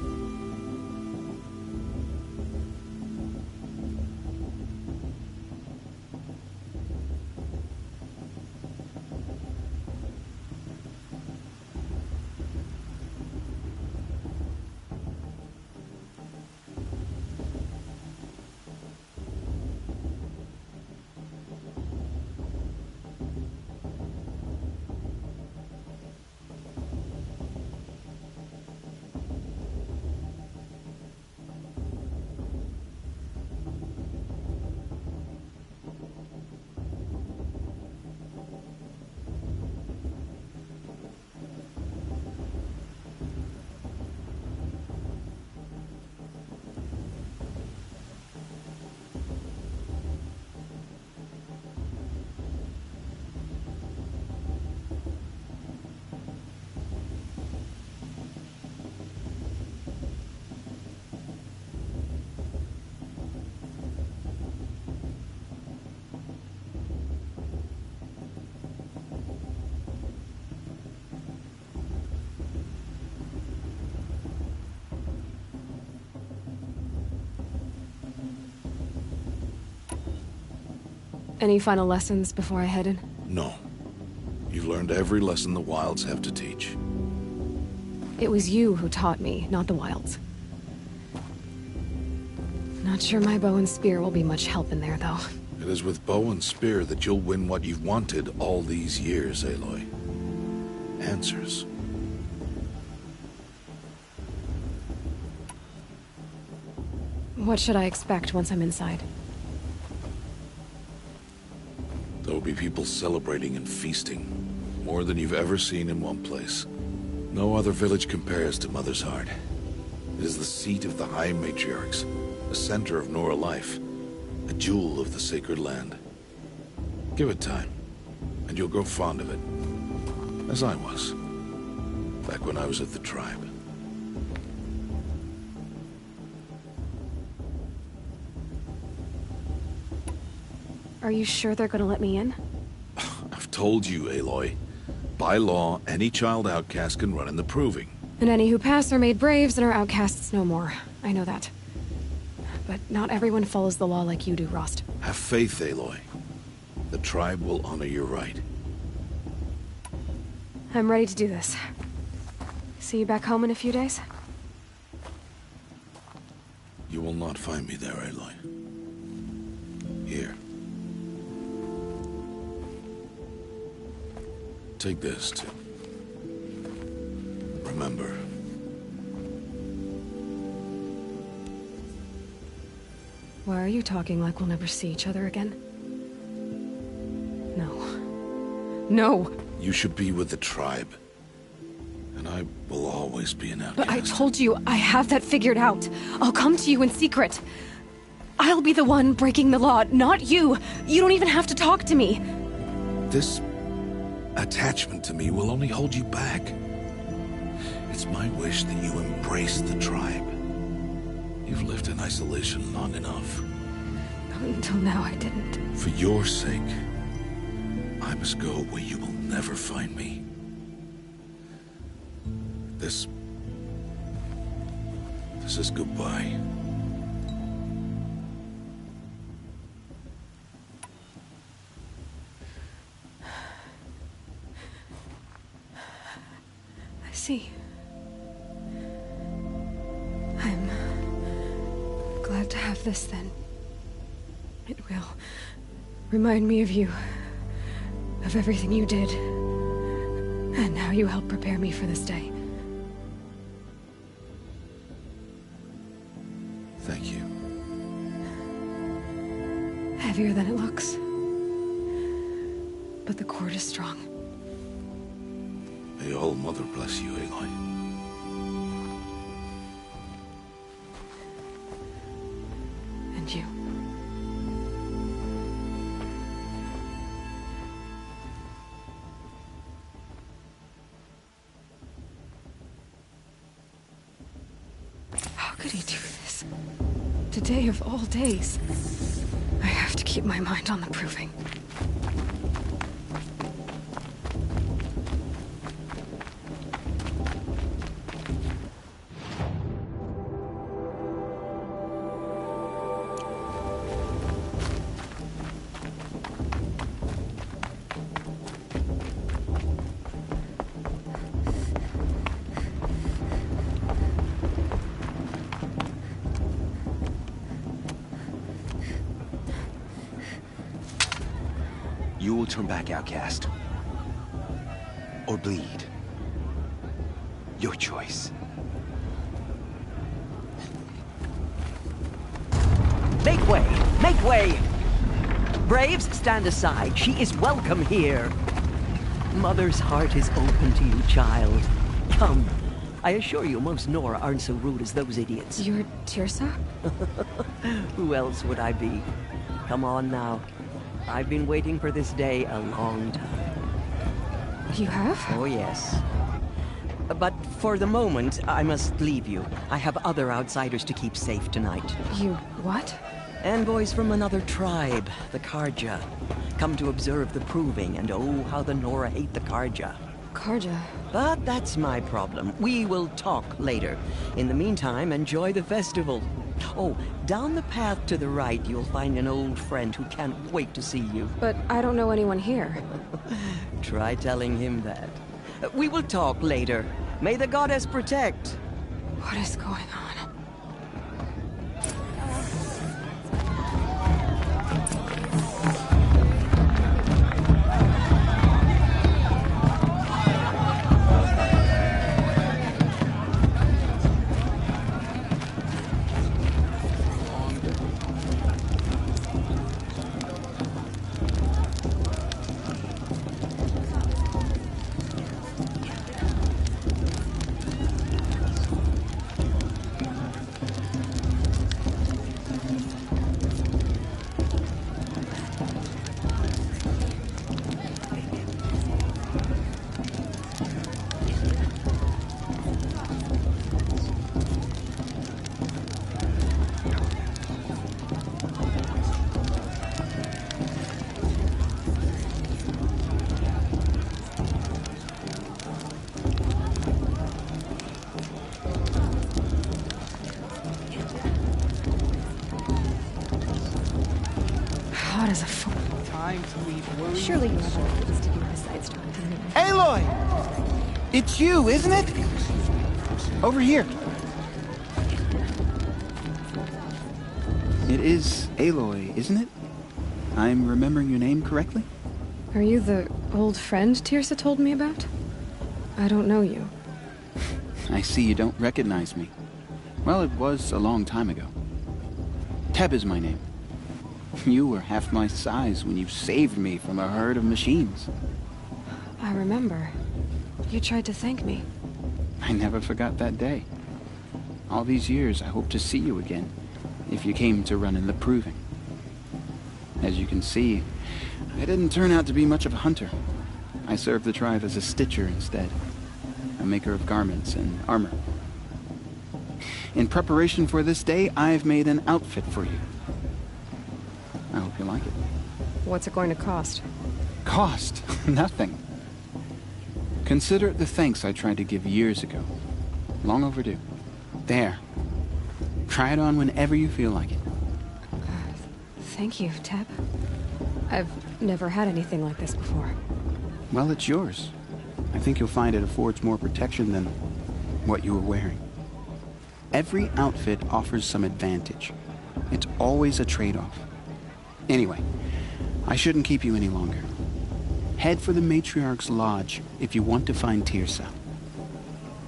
Any final lessons before I head in? No. You've learned every lesson the Wilds have to teach. It was you who taught me, not the Wilds. Not sure my bow and spear will be much help in there, though. It is with bow and spear that you'll win what you've wanted all these years, Aloy. Answers. What should I expect once I'm inside? There will be people celebrating and feasting. More than you've ever seen in one place. No other village compares to Mother's Heart. It is the seat of the High Matriarchs, the center of Nora life, a jewel of the sacred land. Give it time, and you'll grow fond of it. As I was, back when I was at the tribe. Are you sure they're gonna let me in? I've told you, Aloy. By law, any child outcast can run in the Proving. And any who pass are made braves and are outcasts no more. I know that. But not everyone follows the law like you do, Rost. Have faith, Aloy. The tribe will honor your right. I'm ready to do this. See you back home in a few days? You will not find me there, Aloy. Here. Take this, too. Remember. Why are you talking like we'll never see each other again? No. No! You should be with the tribe. And I will always be an outcast. But I told you, I have that figured out. I'll come to you in secret. I'll be the one breaking the law, not you. You don't even have to talk to me. This attachment to me will only hold you back. It's my wish that you embrace the tribe. You've lived in isolation long enough. Until now, I didn't. For your sake, I must go where you will never find me. This is goodbye. I see. I'm glad to have this then. It will remind me of you, of everything you did, and how you helped prepare me for this day. Thank you. Heavier than it looks. But the cord is strong. May All Mother bless you, Aloy. could he do this? Today of all days. I have to keep my mind on the proving. You will turn back, outcast. Or bleed. Your choice. Make way! Make way! Braves, stand aside. She is welcome here. Mother's heart is open to you, child. Come. I assure you, most Nora aren't so rude as those idiots. You're Teersa? Who else would I be? Come on now. I've been waiting for this day a long time. You have? Oh, yes. But for the moment, I must leave you. I have other outsiders to keep safe tonight. You what? Envoys from another tribe, the Carja. Come to observe the proving, and oh, how the Nora hate the Carja. Carja? But that's my problem. We will talk later. In the meantime, enjoy the festival. Oh, down the path to the right, you'll find an old friend who can't wait to see you. But I don't know anyone here. Try telling him that. We will talk later. May the goddess protect. What is going on? Hot as a fool. Time to leave worry. Surely you have other things to do besides talk to me. Aloy! It's you, isn't it? Over here. It is Aloy, isn't it? I'm remembering your name correctly? Are you the old friend Teersa told me about? I don't know you. I see you don't recognize me. Well, it was a long time ago. Teb is my name. You were half my size when you saved me from a herd of machines. I remember. You tried to thank me. I never forgot that day. All these years, I hope to see you again, if you came to run in the proving. As you can see, I didn't turn out to be much of a hunter. I served the tribe as a stitcher instead, a maker of garments and armor. In preparation for this day, I've made an outfit for you. I hope you like it. What's it going to cost? Cost? Nothing. Consider it the thanks I tried to give years ago. Long overdue. There. Try it on whenever you feel like it. Thank you, Teb. I've never had anything like this before. Well, it's yours. I think you'll find it affords more protection than what you were wearing. Every outfit offers some advantage. It's always a trade-off. Anyway, I shouldn't keep you any longer. Head for the Matriarch's Lodge if you want to find Teersa.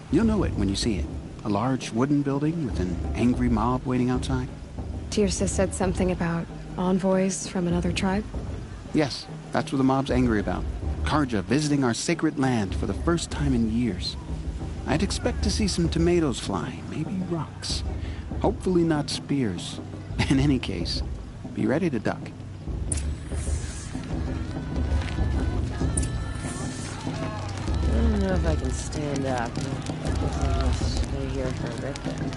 You'll know it when you see it. A large wooden building with an angry mob waiting outside. Teersa said something about envoys from another tribe? Yes, that's what the mob's angry about. Carja visiting our sacred land for the first time in years. I'd expect to see some tomatoes fly, maybe rocks. Hopefully not spears. In any case, be ready to duck. know if I can stand up. I guess I must stay here for a bit then.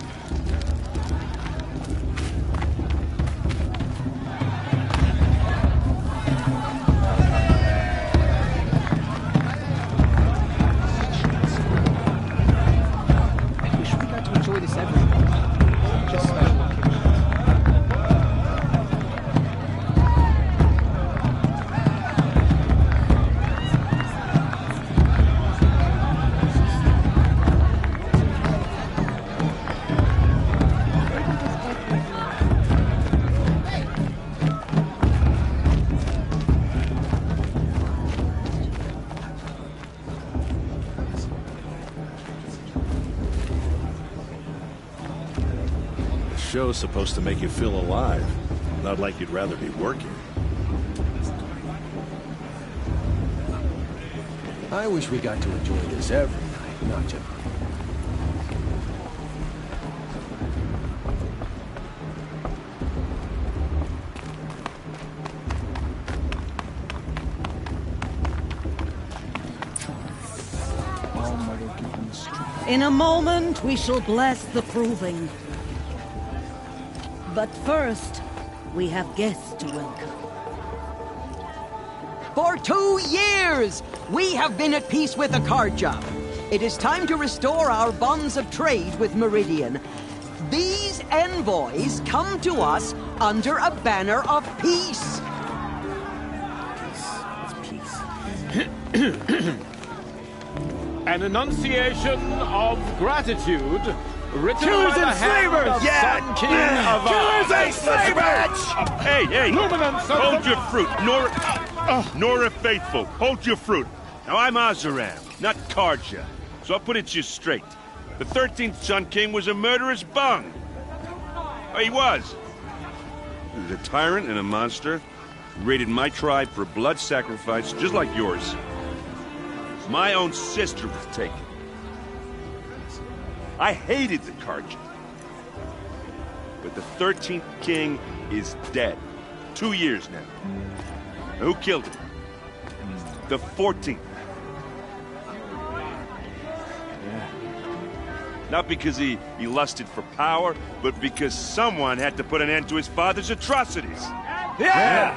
I wish we got to enjoy this every night. Just special occasions. The show's supposed to make you feel alive, not like you'd rather be working. I wish we got to enjoy this every night, not just... In a moment, we shall bless the proving. But first, we have guests to welcome. For 2 years, we have been at peace with Akarja. It is time to restore our bonds of trade with Meridian. These envoys come to us under a banner of peace. An enunciation of gratitude written Killers by the and hand slavers! of Sun King of Killers and slavers! Hey! Luminance of Hold the- your fruit, Nora Faithful. Hold your fruit. Now I'm Oseram, not Karja, so I'll put it to you straight. The 13th Sun King was a murderous bung. Oh, he was. He was a tyrant and a monster. He raided my tribe for blood sacrifice, just like yours. My own sister was taken. I hated the Karja. But the 13th king is dead. 2 years now. Who killed him? The 14th. Not because he lusted for power, but because someone had to put an end to his father's atrocities. Yeah!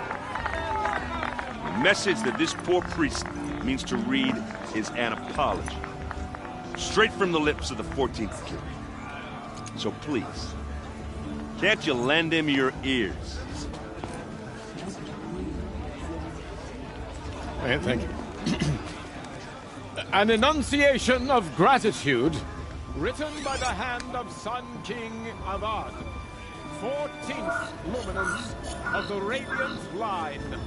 The message that this poor priest means to read is an apology. Straight from the lips of the 14th king. So please, can't you lend him your ears? Thank you. An enunciation of gratitude written by the hand of Sun King Avad, 14th luminance of the Radiant Line.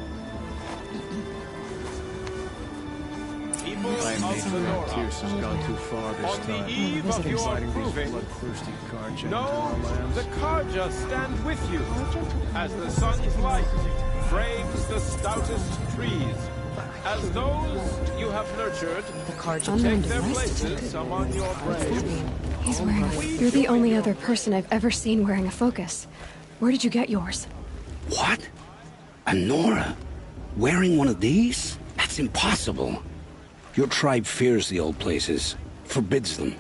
People of the Nora, Tierce has gone too far this on time. the eve of your Inciting these proving, bloodthirsty Karja into know our lands. the Karja stand with you as the sun's light frames the stoutest trees. As those you have nurtured, take their places among your braves. He's wearing a... You're the only other person I've ever seen wearing a focus. Where did you get yours? What? A Nora? Wearing one of these? That's impossible. Your tribe fears the old places, forbids them.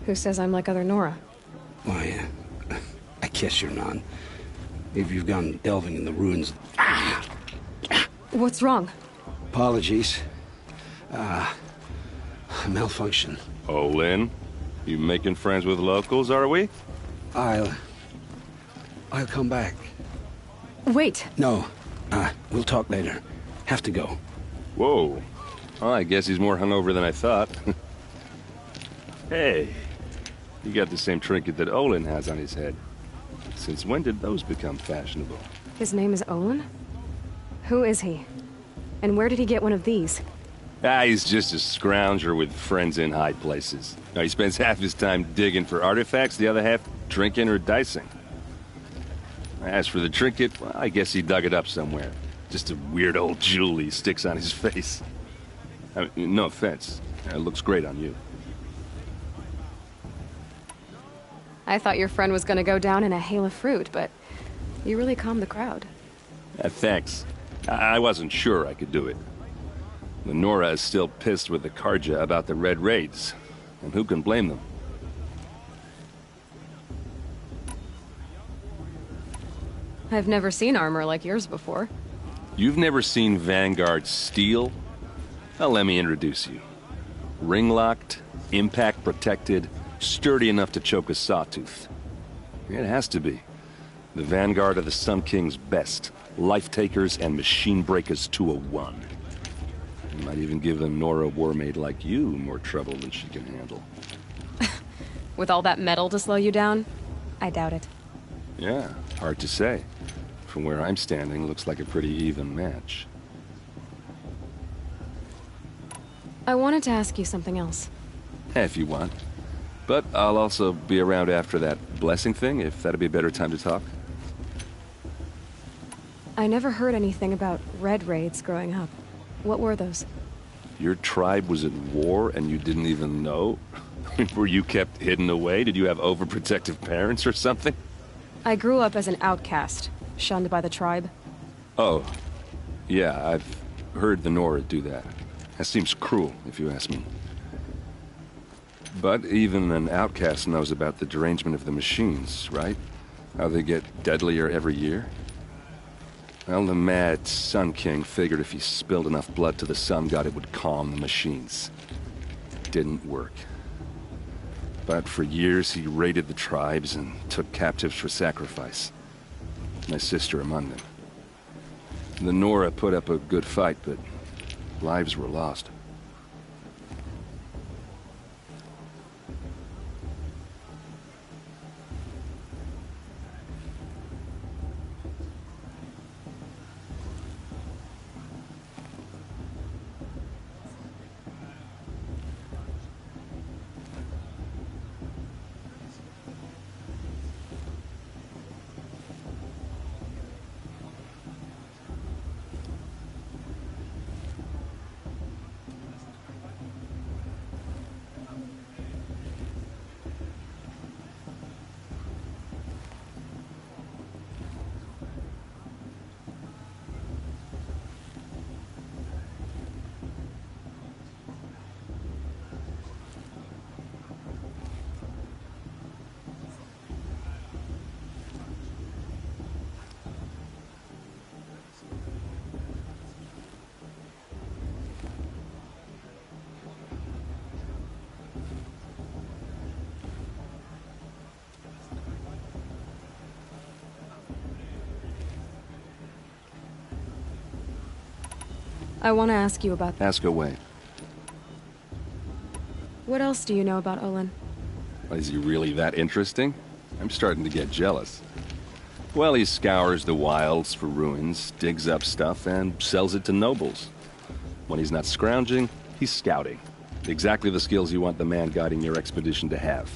Who says I'm like other Nora? Why, I guess you're not. If you've gone delving in the ruins... What's wrong? Apologies. Malfunction. Oh, Lynn, you making friends with locals, are we? I'll come back. Wait. No, we'll talk later. Have to go. Whoa. Well, I guess he's more hungover than I thought. Hey, you got the same trinket that Olin has on his head. Since when did those become fashionable? His name is Olin? Who is he? And where did he get one of these? He's just a scrounger with friends in high places. Now, he spends half his time digging for artifacts, the other half drinking or dicing. As for the trinket, well, I guess he dug it up somewhere. Just a weird old jewel he sticks on his face. I mean, no offense. It looks great on you. I thought your friend was gonna go down in a hail of fruit, but you really calmed the crowd. Thanks. I wasn't sure I could do it. The Nora is still pissed with the Karja about the Red Raids, and who can blame them? I've never seen armor like yours before. You've never seen Vanguard steel? Well, let me introduce you. Ring-locked, impact-protected, sturdy enough to choke a sawtooth. It has to be. The Vanguard of the Sun King's best. Life-takers and machine breakers to a one. You might even give a Nora Warmaid like you more trouble than she can handle. With all that metal to slow you down? I doubt it. Yeah, hard to say. From where I'm standing, looks like a pretty even match. I wanted to ask you something else. If you want. But I'll also be around after that blessing thing, if that'd be a better time to talk. I never heard anything about Red Raids growing up. What were those? Your tribe was at war and you didn't even know? Were you kept hidden away? Did you have overprotective parents or something? I grew up as an outcast, shunned by the tribe. Oh. Yeah, I've heard the Nora do that. That seems cruel, if you ask me. But even an outcast knows about the derangement of the machines, right? How they get deadlier every year? Well, the mad Sun King figured if he spilled enough blood to the Sun God, it would calm the machines. Didn't work. But for years, he raided the tribes and took captives for sacrifice. My sister among them. The Nora put up a good fight, but lives were lost. I want to ask you about... Ask away. What else do you know about Olin? Is he really that interesting? I'm starting to get jealous. Well, he scours the wilds for ruins, digs up stuff, and sells it to nobles. When he's not scrounging, he's scouting. Exactly the skills you want the man guiding your expedition to have.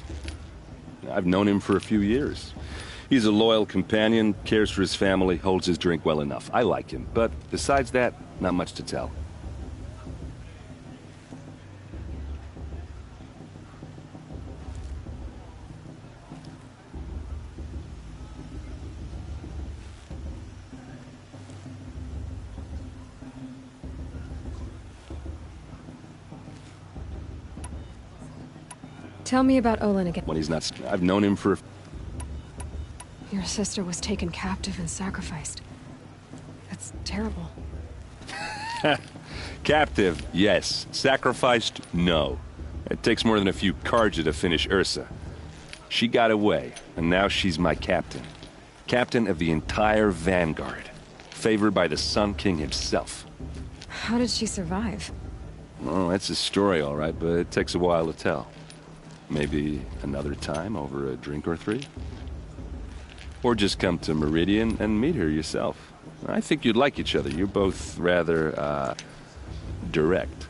I've known him for a few years. He's a loyal companion, cares for his family, holds his drink well enough. I like him, but besides that, not much to tell. Tell me about Olin again. When he's not... I've known him for... Your sister was taken captive and sacrificed. That's terrible. Captive, yes. Sacrificed, no. It takes more than a few Karja to finish Ursa. She got away, and now she's my captain. Captain of the entire Vanguard. Favored by the Sun King himself. How did she survive? Well, that's a story, all right, but it takes a while to tell. Maybe another time over a drink or three? Or just come to Meridian and meet her yourself. I think you'd like each other. You're both rather, direct.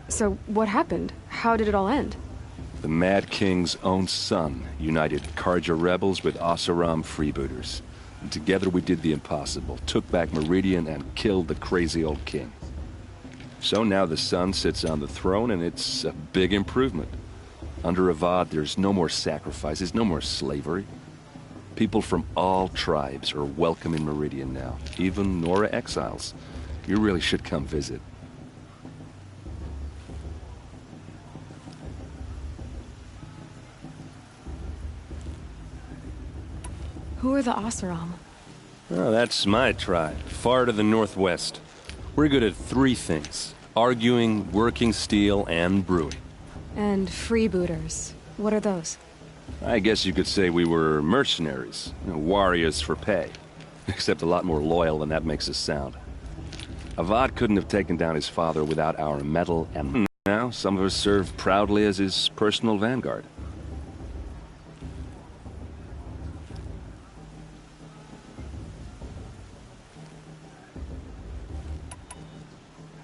So, what happened? How did it all end? The Mad King's own son united Carja rebels with Oseram freebooters. And together we did the impossible, took back Meridian and killed the crazy old king. So now the son sits on the throne, and it's a big improvement. Under Avad, there's no more sacrifices, no more slavery. People from all tribes are welcome in Meridian now, even Nora exiles. You really should come visit. Who are the Oseram? Oh, that's my tribe, far to the northwest. We're good at 3 things: arguing, working steel, and brewing. And freebooters. What are those? I guess you could say we were mercenaries, warriors for pay. Except a lot more loyal than that makes us sound. Avad couldn't have taken down his father without our metal, and now some of us serve proudly as his personal vanguard.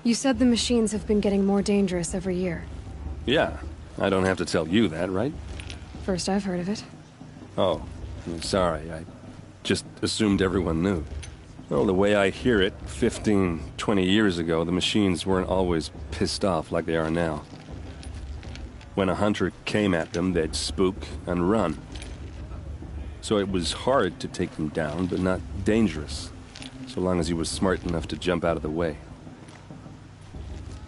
You said the machines have been getting more dangerous every year. Yeah, I don't have to tell you that, right? First I've heard of it. Oh, I'm sorry. I just assumed everyone knew. Well, the way I hear it, 15, 20 years ago, the machines weren't always pissed off like they are now. When a hunter came at them, they'd spook and run. So it was hard to take them down, but not dangerous, so long as he was smart enough to jump out of the way.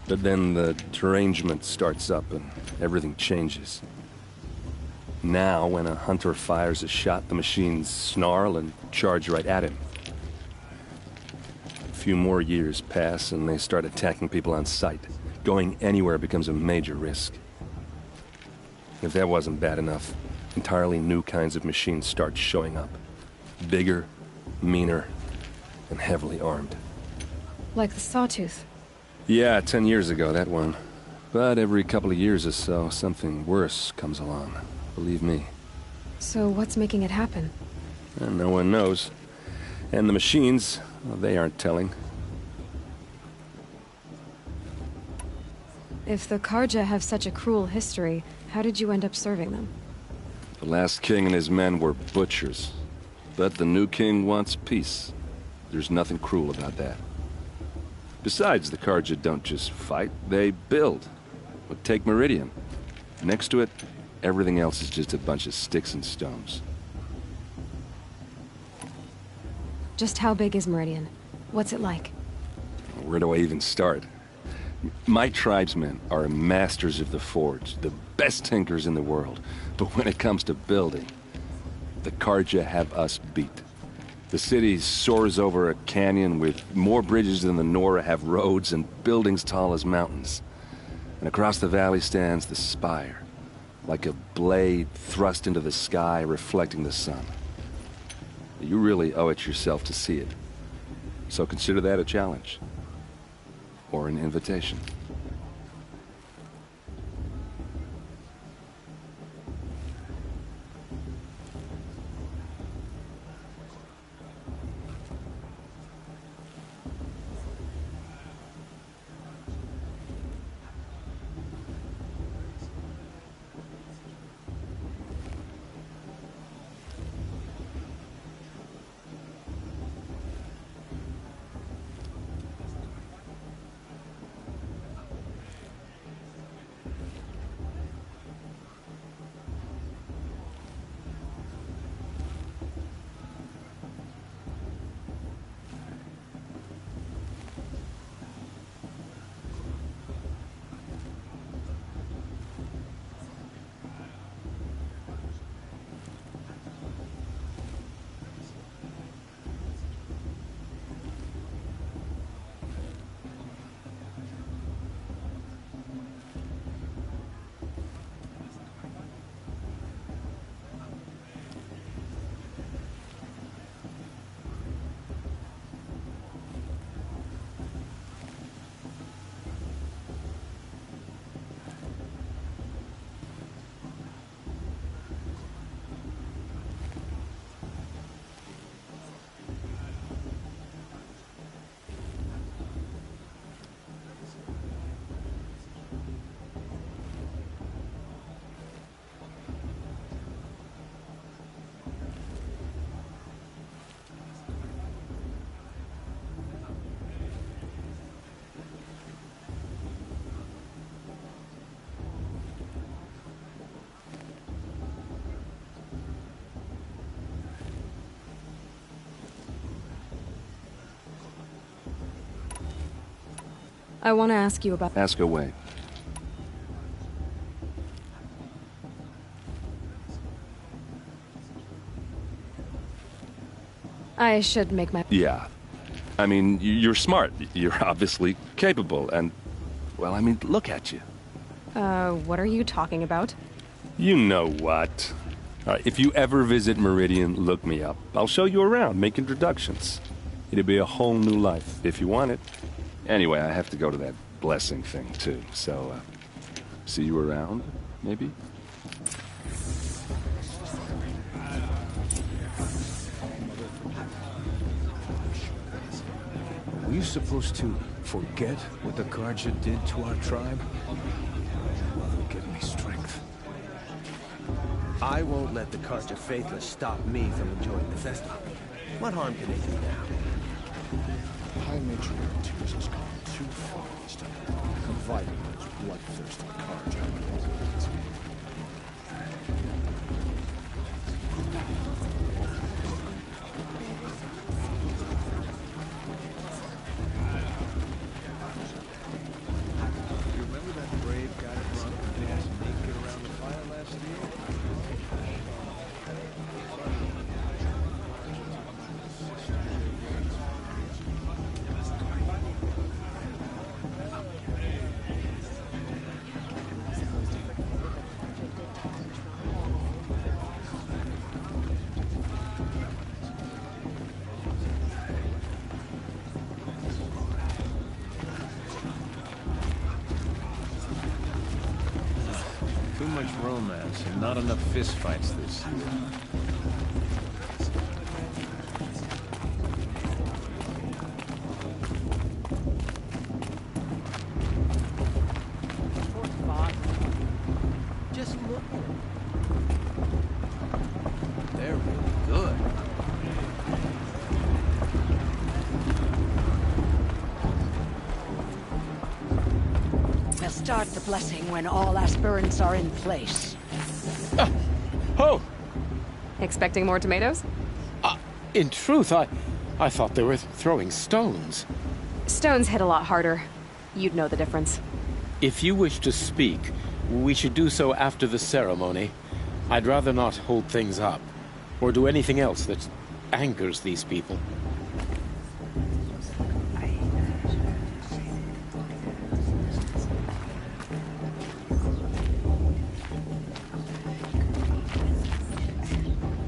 But then the derangement starts up and everything changes. Now, when a hunter fires a shot, the machines snarl and charge right at him. A few more years pass and they start attacking people on sight. Going anywhere becomes a major risk. If that wasn't bad enough, entirely new kinds of machines start showing up. Bigger, meaner, and heavily armed. Like the Sawtooth. Yeah, 10 years ago, that one. But every couple of years or so, something worse comes along. Believe me. So what's making it happen? And no one knows. And the machines, well, they aren't telling. If the Carja have such a cruel history, how did you end up serving them? The last king and his men were butchers. But the new king wants peace. There's nothing cruel about that. Besides, the Carja don't just fight, they build. But take Meridian. Next to it, everything else is just a bunch of sticks and stones. Just how big is Meridian? What's it like? Where do I even start? My tribesmen are masters of the forge, the best tinkers in the world. But when it comes to building, the Carja have us beat. The city soars over a canyon with more bridges than the Nora have roads and buildings tall as mountains. And across the valley stands the spire, like a blade thrust into the sky reflecting the sun. You really owe it yourself to see it. So consider that a challenge. Or an invitation. I want to ask you about... Ask away. I should make my... Yeah. I mean, you're smart. You're obviously capable, and... Well, I mean, look at you. What are you talking about? You know what. If you ever visit Meridian, look me up. I'll show you around, make introductions. It'll be a whole new life, if you want it. Anyway, I have to go to that blessing thing, too. So, see you around, maybe? Were you supposed to forget what the Carja did to our tribe? Give me strength. I won't let the Carja Faithless stop me from enjoying the festival. What harm can they do now? High Matriarch Tears has gone too far this time, inviting those bloodthirsty Carja. Too much romance and not enough fistfights this year. Just look. They're really good. We'll start the blessing when all aspirants are in place. Oh! Expecting more tomatoes? In truth, I thought they were throwing stones. Stones hit a lot harder. You'd know the difference. If you wish to speak, we should do so after the ceremony. I'd rather not hold things up, or do anything else that angers these people.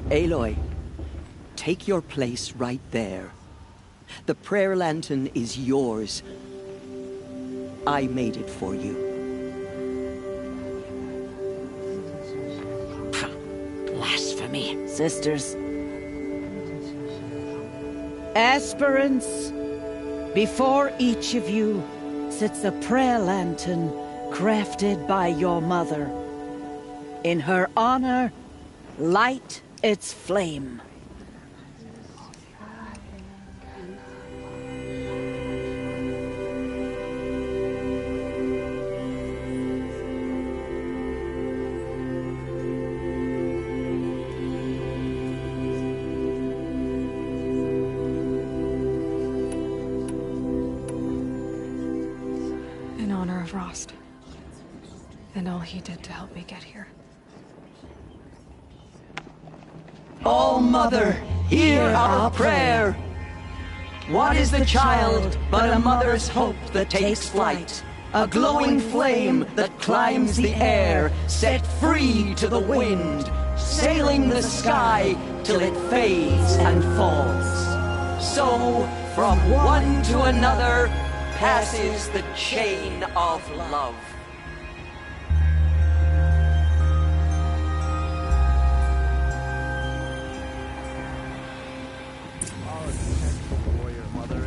Aloy, take your place right there. The prayer lantern is yours. I made it for you. Blasphemy, sisters. Aspirants, before each of you sits a prayer lantern crafted by your mother. In her honor, light its flame. In honor of Rost, and all he did to help me get here. All Mother, hear our prayer. What is the child but a mother's hope that takes flight? A glowing flame that climbs the air, set free to the wind, sailing the sky till it fades and falls. So, from one to another, passes the chain of love.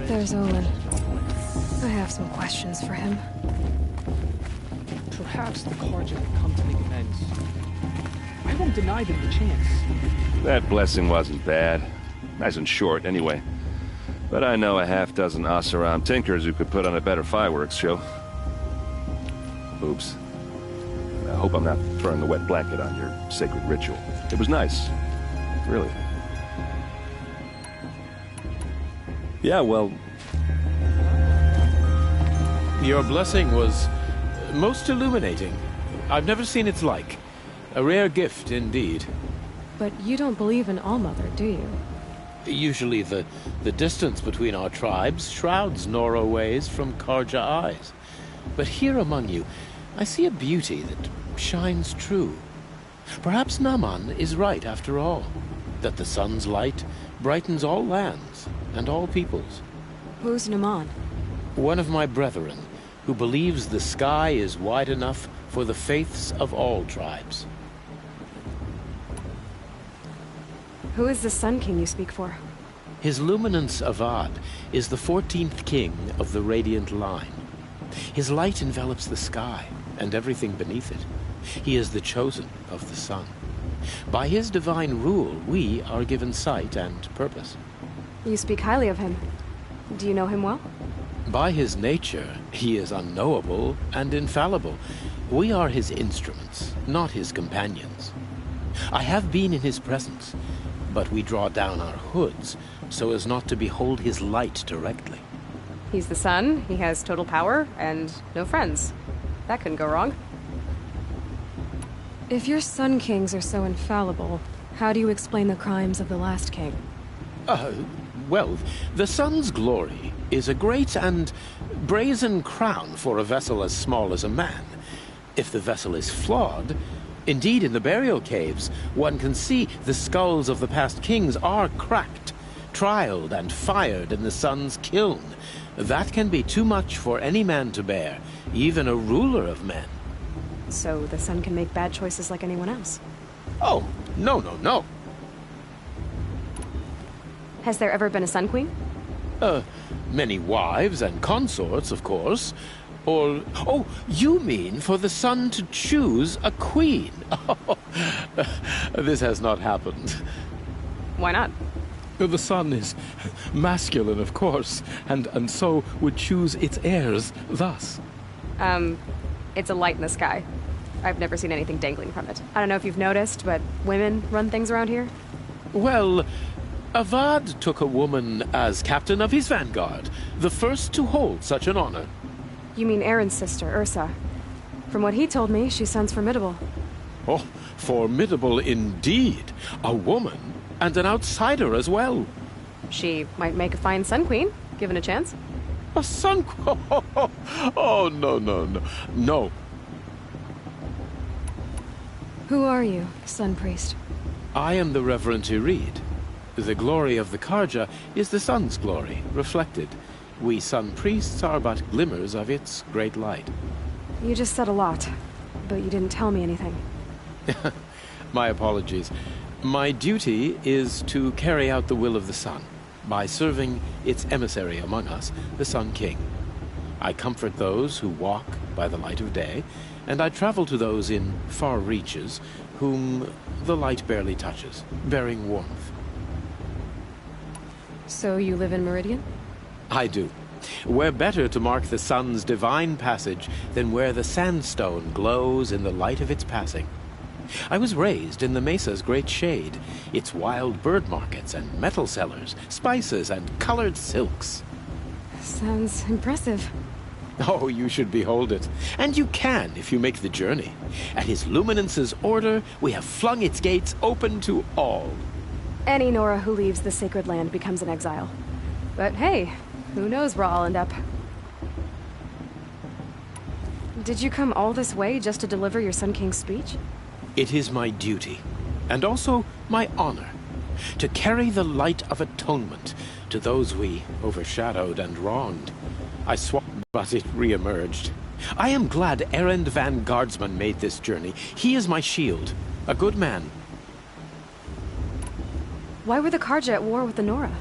There's Olin. I have some questions for him. Perhaps the Carja will come to make amends. I won't deny them the chance. That blessing wasn't bad. Nice and short, anyway. But I know a half-dozen Oseram tinkers who could put on a better fireworks show. Oops. I hope I'm not throwing the wet blanket on your sacred ritual. It was nice. Really. Yeah, well... Your blessing was most illuminating. I've never seen its like. A rare gift indeed. But you don't believe in All-Mother, do you? Usually the distance between our tribes shrouds Nora ways from Karja eyes. But here among you, I see a beauty that shines true. Perhaps Naman is right after all, that the sun's light brightens all lands and all peoples. Who's Naman? One of my brethren, who believes the sky is wide enough for the faiths of all tribes. Who is the Sun King you speak for? His Luminance Avad is the 14th king of the Radiant Line. His light envelops the sky and everything beneath it. He is the chosen of the sun. By his divine rule, we are given sight and purpose. You speak highly of him. Do you know him well? By his nature, he is unknowable and infallible. We are his instruments, not his companions. I have been in his presence, but we draw down our hoods so as not to behold his light directly. He's the sun, he has total power, and no friends. That couldn't go wrong. If your Sun Kings are so infallible, how do you explain the crimes of the last king? Well, the sun's glory is a great and brazen crown for a vessel as small as a man. If the vessel is flawed, indeed in the burial caves, one can see the skulls of the past kings are cracked, trialed and fired in the sun's kiln. That can be too much for any man to bear, even a ruler of men. So the sun can make bad choices like anyone else? Oh, no. Has there ever been a Sun Queen? Many wives and consorts, of course. Or, oh, you mean for the sun to choose a queen? This has not happened. Why not? The sun is masculine, of course, and so would choose its heirs thus. It's a light in the sky. I've never seen anything dangling from it. I don't know if you've noticed, but women run things around here. Well, Avad took a woman as captain of his vanguard, the first to hold such an honor. You mean Aaron's sister, Ursa. From what he told me, she sounds formidable. Oh, formidable indeed. A woman, and an outsider as well. She might make a fine Sun Queen, given a chance. A Sun Queen? Oh, no. Who are you, Sun Priest? I am the Reverend Irid. The glory of the Karja is the sun's glory, reflected. We Sun Priests are but glimmers of its great light. You just said a lot, but you didn't tell me anything. My apologies. My duty is to carry out the will of the sun, by serving its emissary among us, the Sun King. I comfort those who walk by the light of day, and I travel to those in far reaches whom the light barely touches, bearing warmth. So you live in Meridian? I do. Where better to mark the sun's divine passage than where the sandstone glows in the light of its passing? I was raised in the mesa's great shade, its wild bird markets and metal cellars, spices and colored silks. Sounds impressive. Oh, you should behold it. And you can if you make the journey. At His Luminance's order, we have flung its gates open to all. Any Nora who leaves the sacred land becomes an exile. But hey, who knows where I'll end up. Did you come all this way just to deliver your Sun King's speech? It is my duty, and also my honor, to carry the light of atonement to those we overshadowed and wronged. I swore, but it re-emerged. I am glad Erend van Guardsman made this journey. He is my shield, a good man. Why were the Karja at war with the Nora?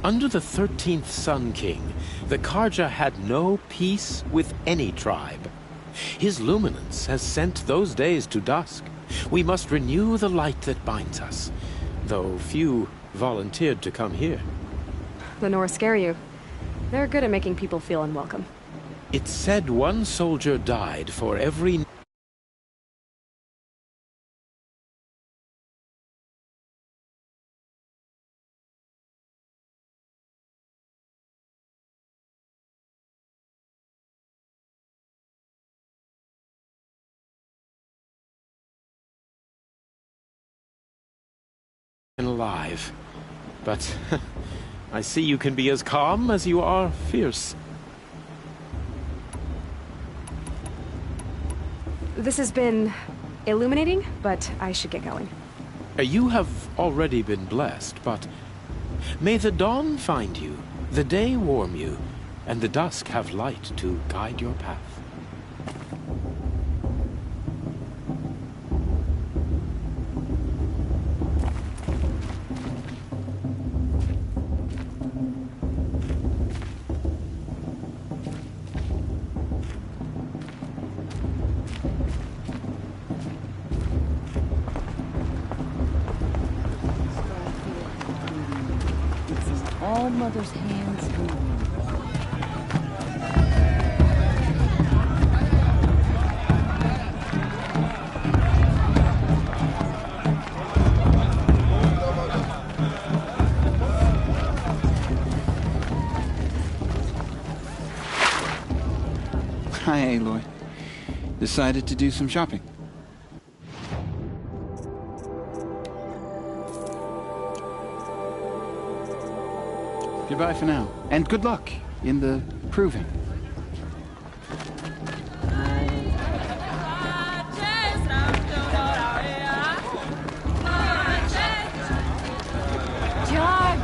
Under the 13th Sun King, the Karja had no peace with any tribe. His luminance has sent those days to dusk. We must renew the light that binds us, though few volunteered to come here. The Nora scare you. They're good at making people feel unwelcome. It's said one soldier died for every alive. But I see you can be as calm as you are fierce. This has been illuminating, but I should get going. You have already been blessed, but may the dawn find you, the day warm you, and the dusk have light to guide your path. All Mother's hands moving. Hi, Aloy. Decided to do some shopping. Goodbye for now, and good luck in the proving. John,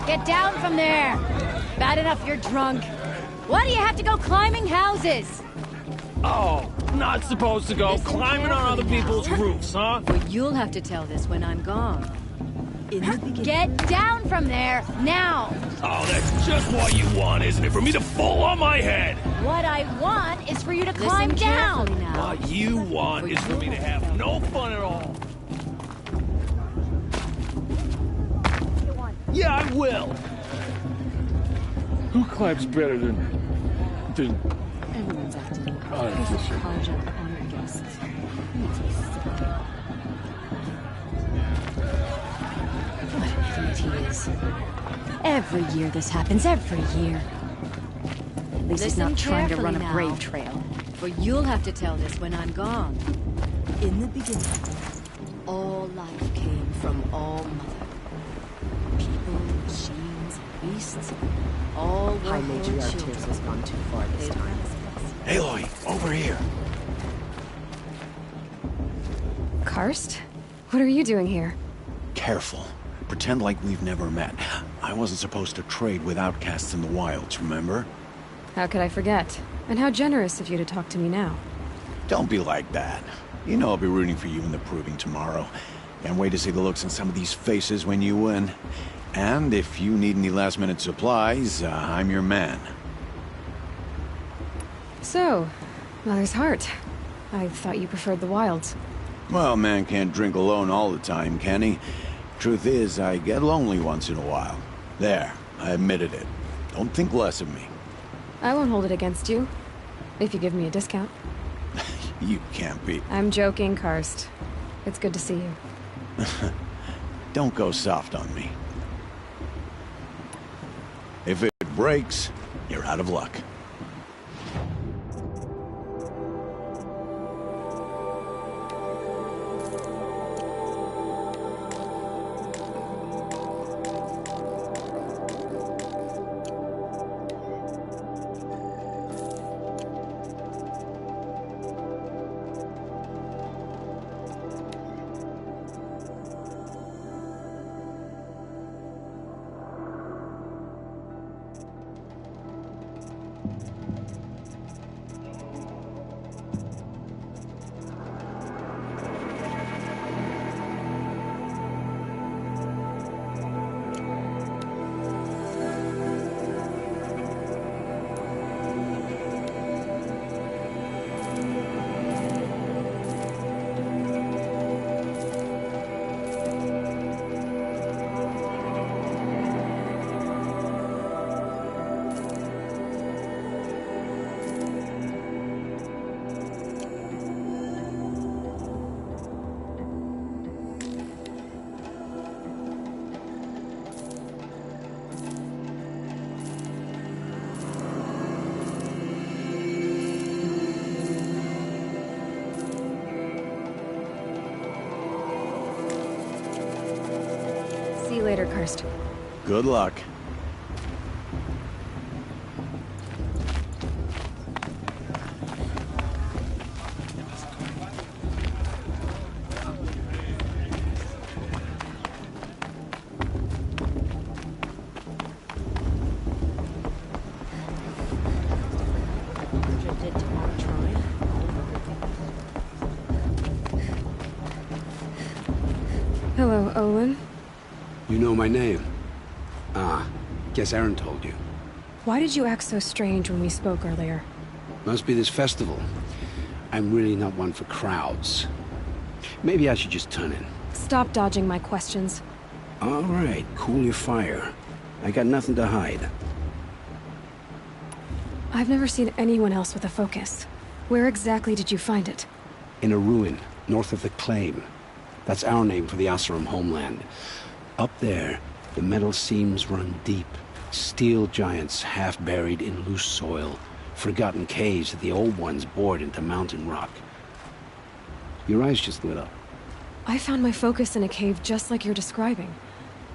get down from there. Bad enough you're drunk. Why do you have to go climbing houses? Oh, not supposed to go climbing on other people's roofs, huh? Well, you'll have to tell this when I'm gone. Get down from there, now! Oh, that's just what you want, isn't it? For me to fall on my head! What I want is for you to climb down! What you want is for me to have no fun at all. Yeah, I will! Who climbs better than... Everyone's acting. Artificial. Honored guests. What an idiot he is. Every year this happens, every year. At least he's not trying to run a brave trail. For you'll have to tell this when I'm gone. In the beginning, all life came from All Mother. People, machines, beasts, all were High her Matriarch children. Tears has gone too far this time. Aloy, over here. Karst? What are you doing here? Careful. Pretend like we've never met. I wasn't supposed to trade with outcasts in the wilds, remember? How could I forget? And how generous of you to talk to me now. Don't be like that. You know I'll be rooting for you in the proving tomorrow. Can't wait to see the looks on some of these faces when you win. And if you need any last-minute supplies, I'm your man. So, Mother's Heart. I thought you preferred the wilds. Well, man can't drink alone all the time, can he? Truth is, I get lonely once in a while. There, I admitted it. Don't think less of me. I won't hold it against you. If you give me a discount. You can't be. I'm joking, Karst. It's good to see you. Don't go soft on me. If it breaks, you're out of luck. Darkhurst. Good luck. Hello, Olin. You know my name? Ah, guess Aaron told you. Why did you act so strange when we spoke earlier? Must be this festival. I'm really not one for crowds. Maybe I should just turn in. Stop dodging my questions. All right, cool your fire. I got nothing to hide. I've never seen anyone else with a focus. Where exactly did you find it? In a ruin, north of the Claim. That's our name for the Oseram homeland. Up there, the metal seams run deep. Steel giants half buried in loose soil. Forgotten caves that the old ones bored into mountain rock. Your eyes just lit up. I found my focus in a cave just like you're describing.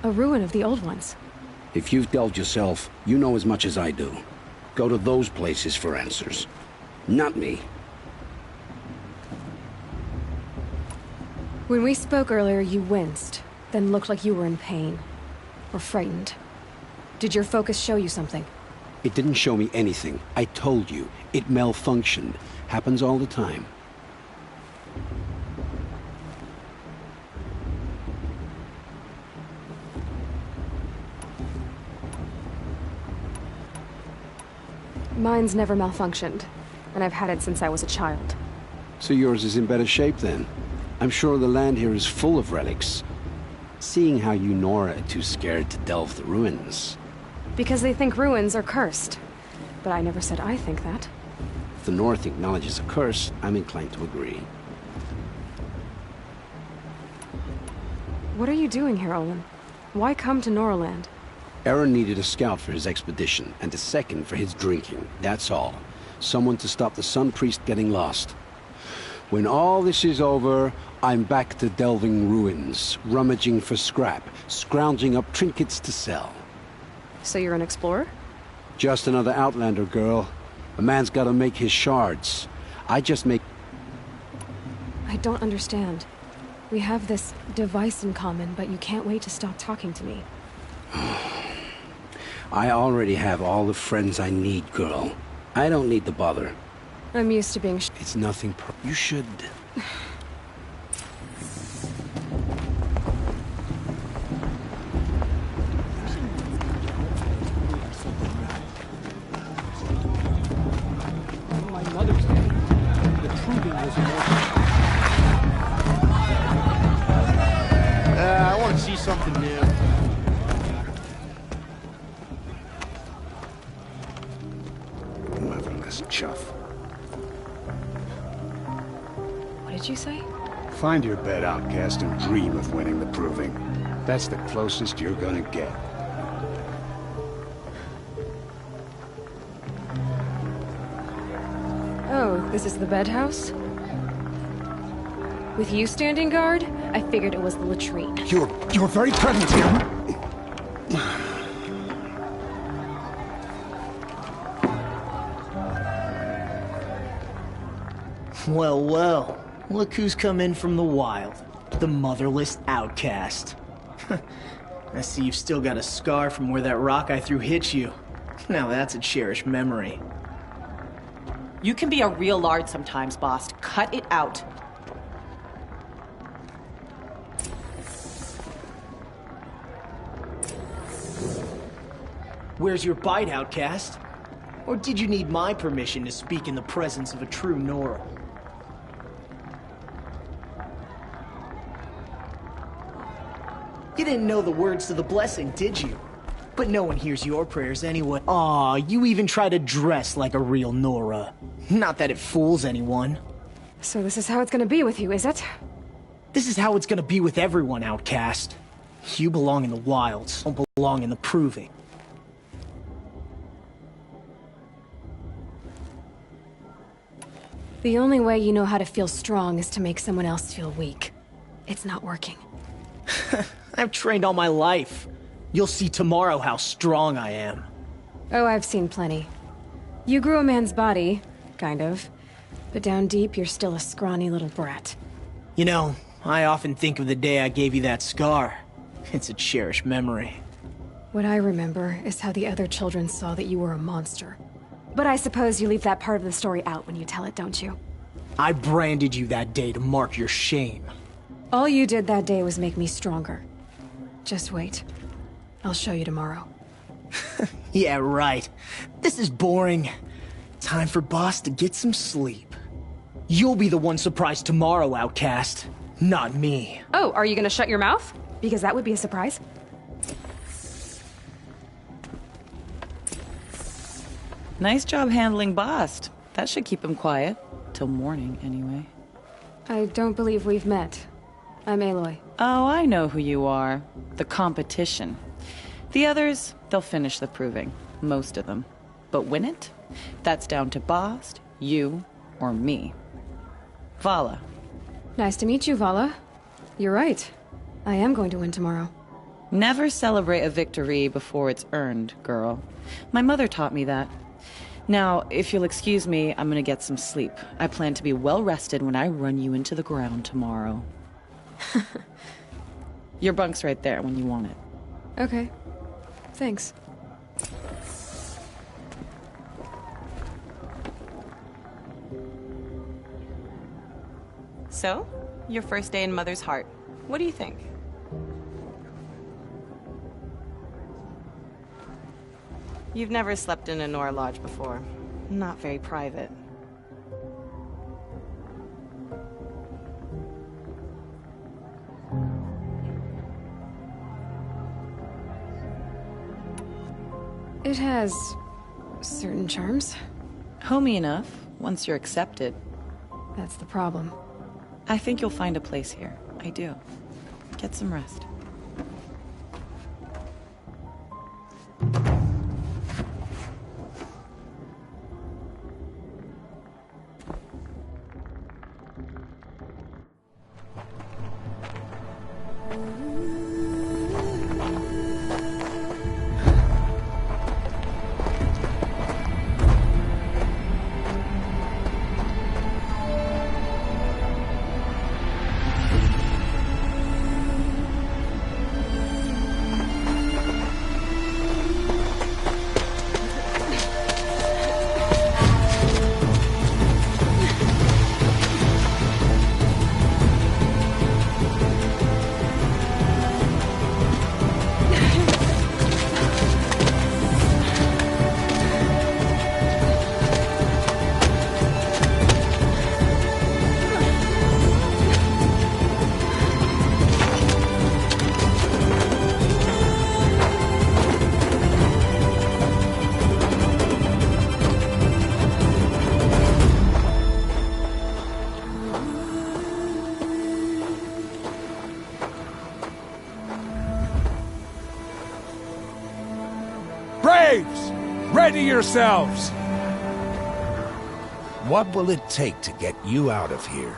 A ruin of the old ones. If you've delved yourself, you know as much as I do. Go to those places for answers. Not me. When we spoke earlier, you winced, then looked like you were in pain. Or frightened. Did your focus show you something? It didn't show me anything. I told you. It malfunctioned. Happens all the time. Mine's never malfunctioned, and I've had it since I was a child. So yours is in better shape then. I'm sure the land here is full of relics. Seeing how you Nora are too scared to delve the ruins. Because they think ruins are cursed. But I never said I think that. If the North acknowledges a curse, I'm inclined to agree. What are you doing here, Olin? Why come to Noraland? Aaron needed a scout for his expedition, and a second for his drinking. That's all. Someone to stop the Sun Priest getting lost. When all this is over, I'm back to delving ruins, rummaging for scrap, scrounging up trinkets to sell. So you're an explorer? Just another Outlander, girl. A man's gotta make his shards. I just make... I don't understand. We have this device in common, but you can't wait to stop talking to me. I already have all the friends I need, girl. I don't need the bother. I'm used to being It's nothing You should... My mother's dead. The proving was more... I want to see something new. Motherless chuff. What did you say? Find your bed, outcast, and dream of winning the proving. That's the closest you're gonna get. Oh, this is the bedhouse? With you standing guard? I figured it was the latrine. Your very presence here... Well, well. Look who's come in from the wild. The motherless outcast. I see you've still got a scar from where that rock I threw hit you. Now that's a cherished memory. You can be a real lard sometimes, boss. Cut it out. Where's your bite, outcast? Or did you need my permission to speak in the presence of a true Nora? You didn't know the words to the blessing, did you? But no one hears your prayers anyway. Aw, you even try to dress like a real Nora. Not that it fools anyone. So this is how it's gonna be with you, is it? This is how it's gonna be with everyone, outcast. You belong in the wilds, don't belong in the proving. The only way you know how to feel strong is to make someone else feel weak. It's not working. I've trained all my life. You'll see tomorrow how strong I am. Oh, I've seen plenty. You grew a man's body, kind of. But down deep, you're still a scrawny little brat. You know, I often think of the day I gave you that scar. It's a cherished memory. What I remember is how the other children saw that you were a monster. But I suppose you leave that part of the story out when you tell it, don't you? I branded you that day to mark your shame. All you did that day was make me stronger. Just wait. I'll show you tomorrow. Yeah, right. This is boring. Time for Boss to get some sleep. You'll be the one surprised tomorrow, Outcast. Not me. Oh, are you gonna shut your mouth? Because that would be a surprise. Nice job handling Bast. That should keep him quiet. Till morning, anyway. I don't believe we've met. I'm Aloy. Oh, I know who you are. The competition. The others, they'll finish the proving. Most of them. But win it? That's down to Bast, you, or me. Vala. Nice to meet you, Vala. You're right. I am going to win tomorrow. Never celebrate a victory before it's earned, girl. My mother taught me that. Now, if you'll excuse me, I'm gonna get some sleep. I plan to be well rested when I run you into the ground tomorrow. Your bunk's right there when you want it. Okay. Thanks. So, your first day in Mother's Heart. What do you think? You've never slept in a Nora Lodge before. Not very private. It has certain charms. Homey enough, once you're accepted. That's the problem. I think you'll find a place here. I do. Get some rest. Braves! Ready yourselves! What will it take to get you out of here?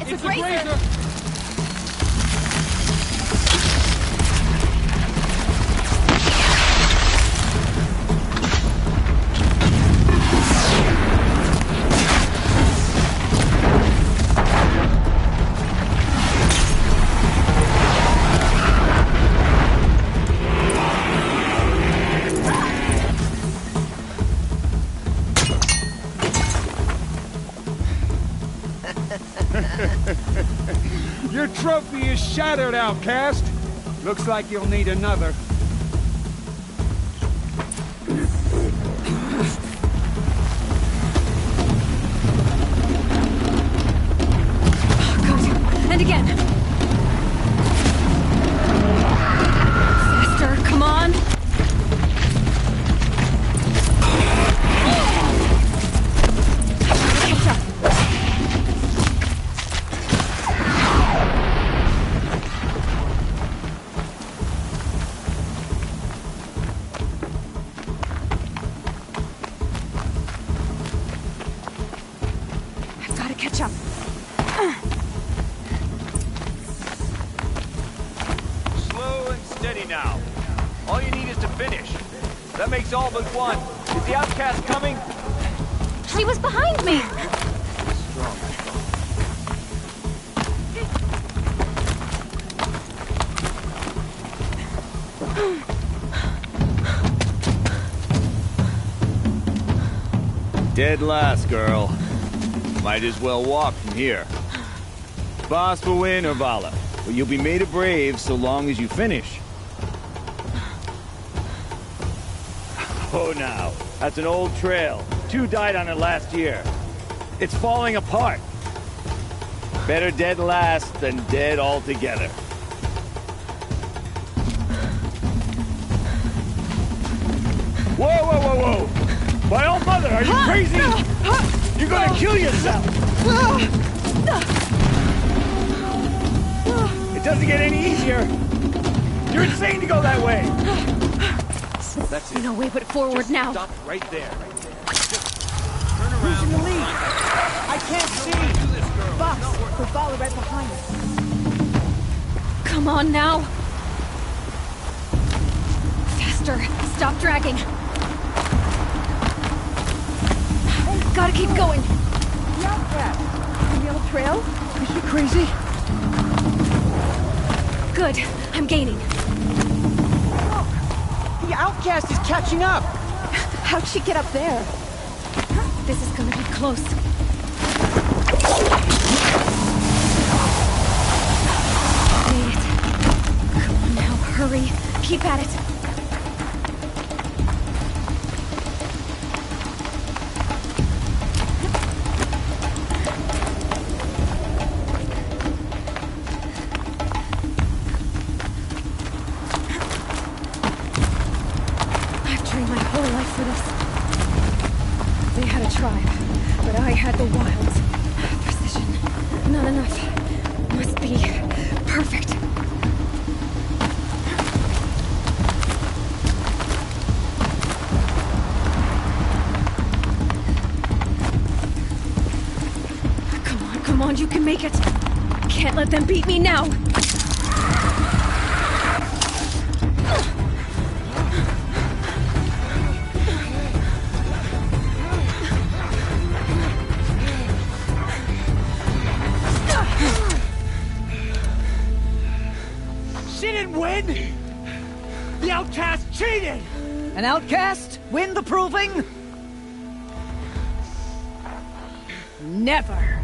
It's a grazer! Your trophy is shattered, Outcast. Looks like you'll need another. And again! Faster, come on! I've got to catch up. All you need is to finish. That makes all but one. Is the outcast coming? She was behind me! Dead last, girl. Might as well walk from here. Boss will win or Vala, but you'll be made a brave so long as you finish. Oh, now. That's an old trail. 2 died on it last year. It's falling apart. Better dead last than dead altogether. Whoa, whoa, whoa, whoa! My old mother, are you crazy? You're gonna kill yourself! It doesn't get any easier! You're insane to go that way! That's it. No way but forward Just now. Stop right there. Turn around. Who's in the lead? I can't see! Box, we'll follow right behind us. Come on now! Faster! Stop dragging! Gotta keep going! The outcast! On the old trail? Is she crazy? Good. I'm gaining. The outcast is catching up! How'd she get up there? This is gonna be close. Made it. Come on now, hurry. Keep at it. I've trained my whole life for this. They had a tribe, but I had the wilds. Precision. Not enough. Must be perfect. Come on, you can make it. Can't let them beat me now. She didn't win! The outcast cheated! An outcast? Win the proving? Never.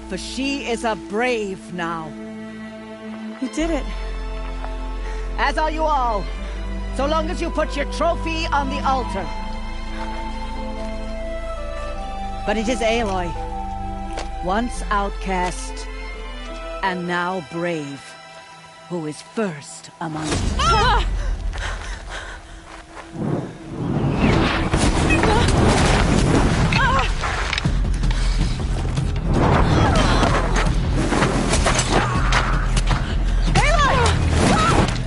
For she is a brave now. You did it. As are you all. So long as you put your trophy on the altar. But it is Aloy. Once outcast, and now brave, who is first among you. Ah!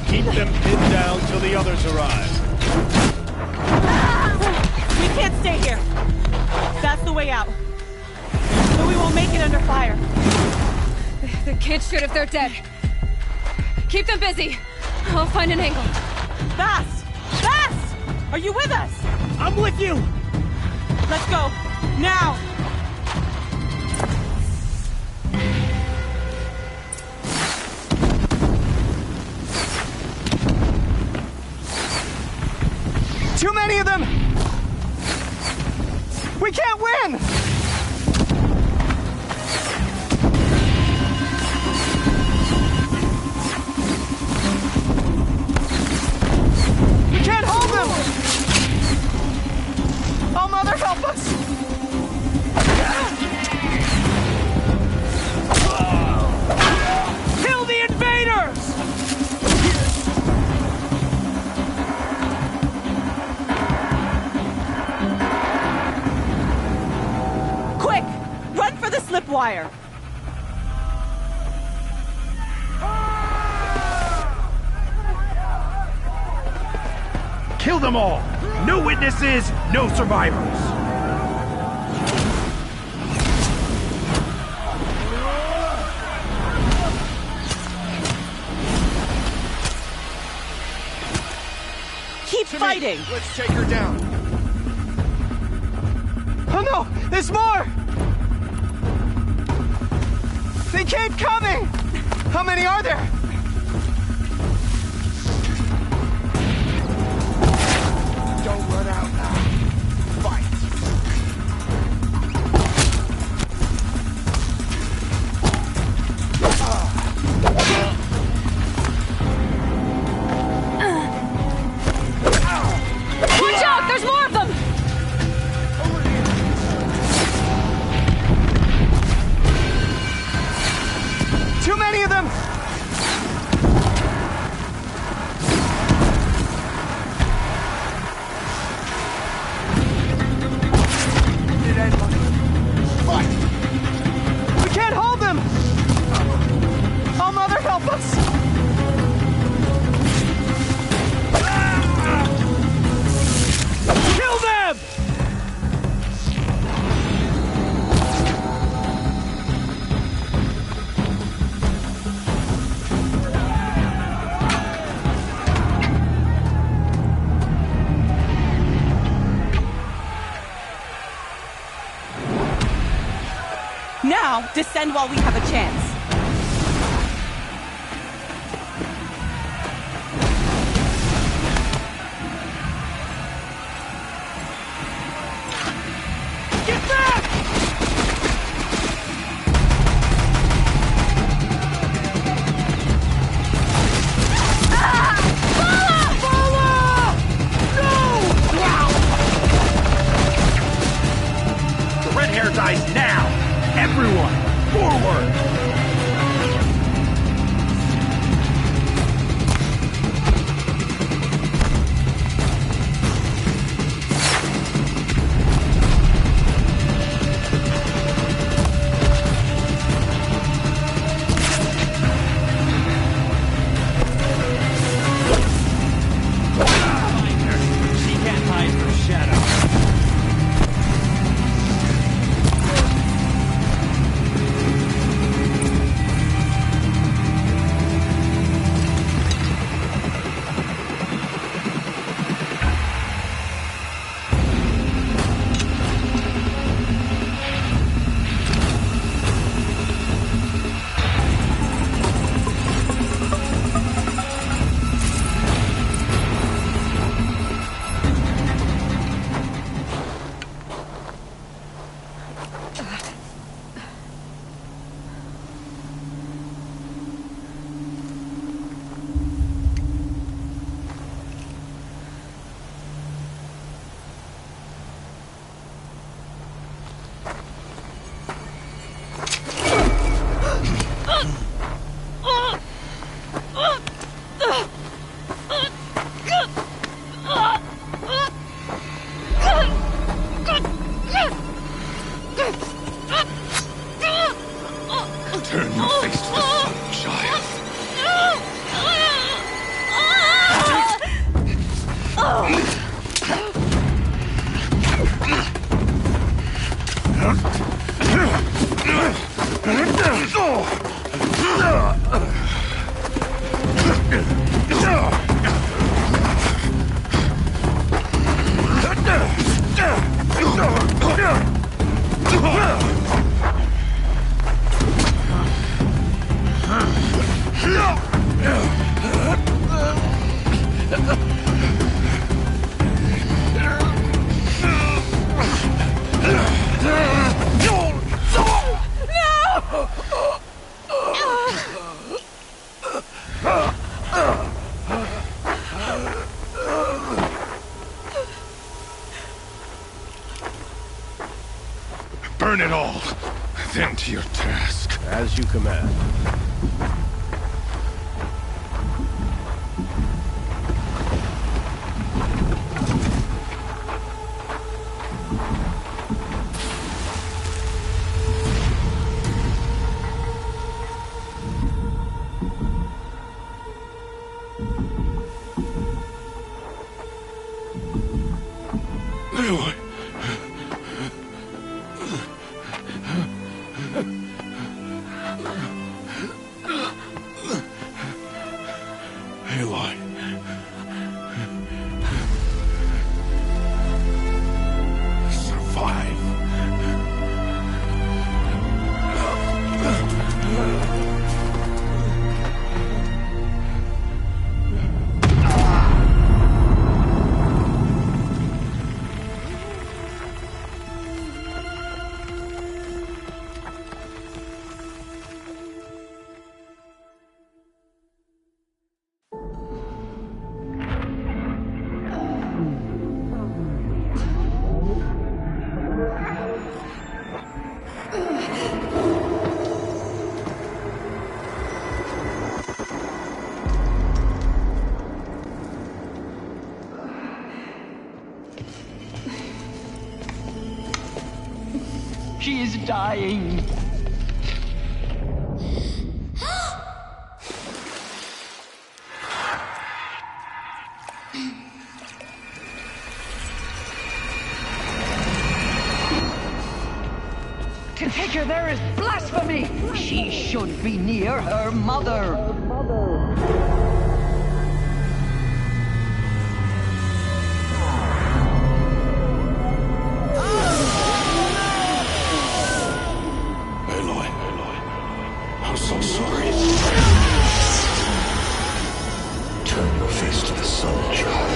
Keep them pinned down till the others arrive. We can't stay here. That's the way out. But we won't make it under fire. They can't shoot if they're dead. Keep them busy. I'll find an angle. Fast! Fast! Are you with us? I'm with you! Let's go. Now! Too many of them! We can't win! We can't hold them! Oh, Mother, help us! Kill the invaders! Quick! Run for the slip wire! Kill them all! No witnesses, no survivors! fighting! Let's take her down. Oh no! There's more! They keep coming! How many are there? Don't run out now. Fight. Watch out! There's more of them! Too many of them! We can't hold them! Oh, Mother, help us! Kill them! Now, descend while we have a chance. Get back! The red hair dies now! Everyone, forward! She can't hide from Shadow. Turn your face to the sun, child. Burn it all, then to your task. As you command. She is dying. To take her there is blasphemy! She should be near her mother! Aloy, I'm so sorry. Turn your face to the sun, child.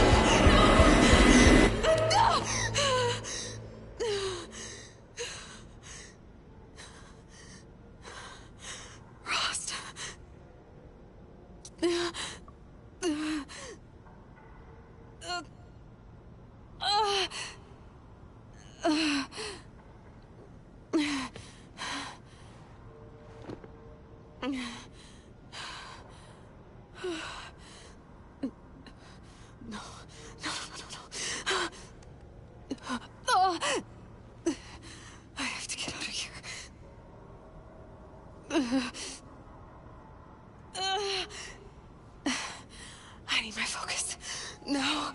I have to get out of here. I need my focus. No.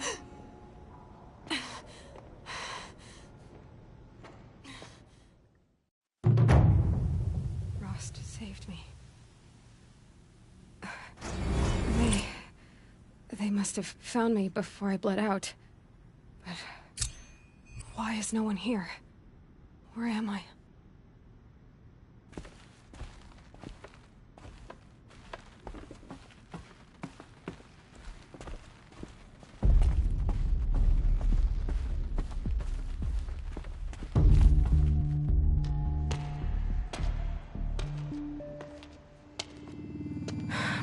Rost saved me. They must have found me before I bled out. But why is no one here? Where am I?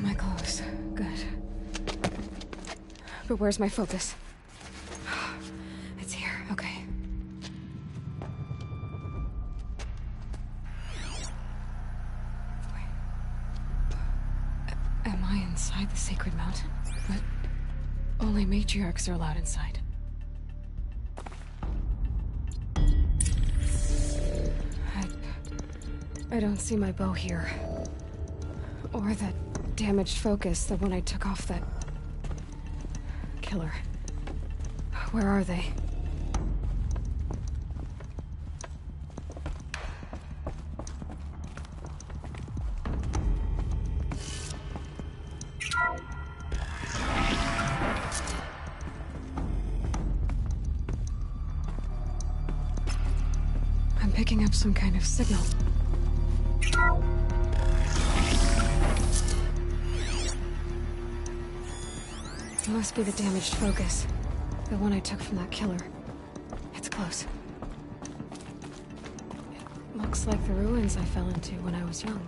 My clothes. Good. But where's my focus? It's here. Okay. Am I inside the sacred mountain? But only matriarchs are allowed inside. I don't see my bow here. Or that damaged focus, the one I took off that killer. Where are they? I'm picking up some kind of signal. It must be the damaged focus. The one I took from that killer. It's close. It looks like the ruins I fell into when I was young.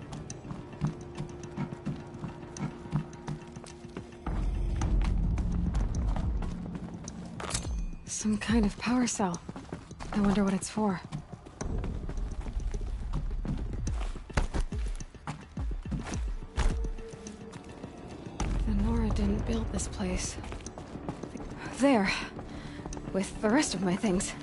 Some kind of power cell. I wonder what it's for. The Nora didn't build this place. There. With the rest of my things.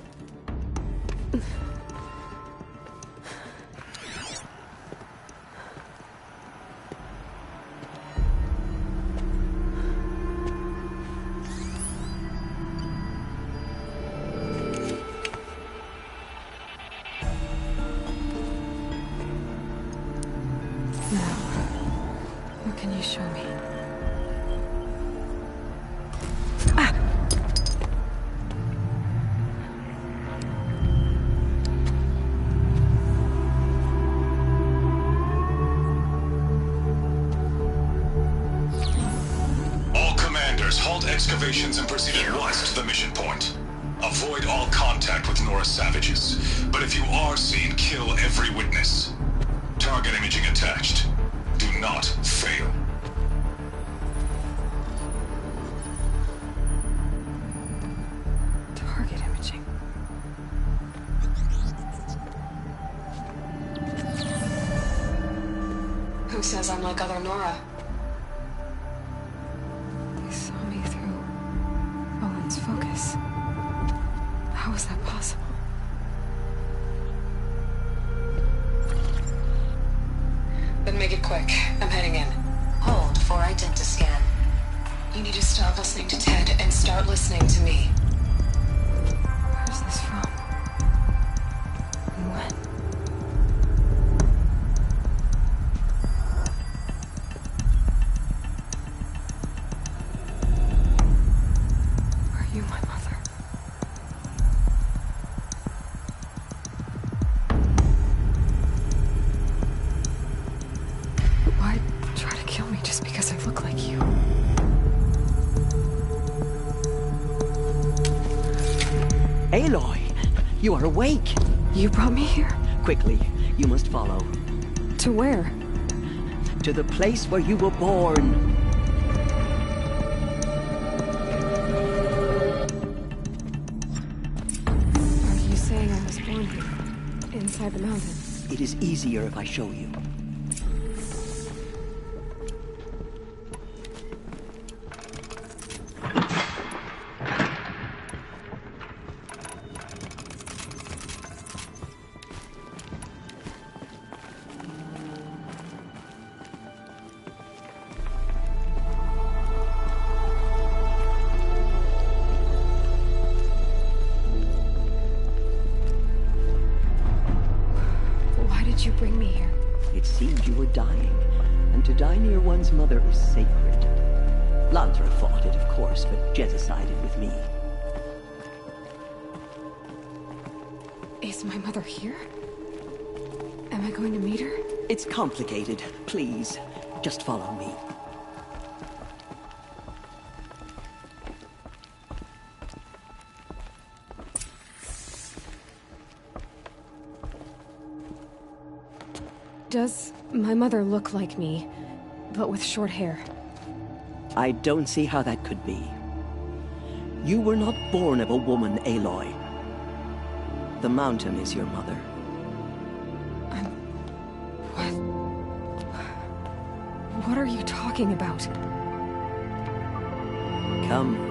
What can you show me? All commanders, halt excavations and proceed at once to the mission point. Avoid all contact with Nora savages, but if you are seen, kill every witness. Target imaging attached. Do not fail. Target imaging. Who says I'm like other Nora? They saw me through Owen's focus. How is that possible? Stop listening to Ted and start listening to me. Where's this from? And when? Are you my mother? Why try to kill me just because I look like you? Aloy, you are awake. You brought me here? Quickly, you must follow. To where? To the place where you were born. Are you saying I was born here? Inside the mountain? It is easier if I show you. Why did you bring me here? It seemed you were dying, and to die near one's mother is sacred. Lantra fought it, of course, but Jezza sided with me. Is my mother here? Am I going to meet her? It's complicated. Please, just follow me. Does my mother look like me, but with short hair? I don't see how that could be. You were not born of a woman, Aloy. The mountain is your mother. What are you talking about? Come.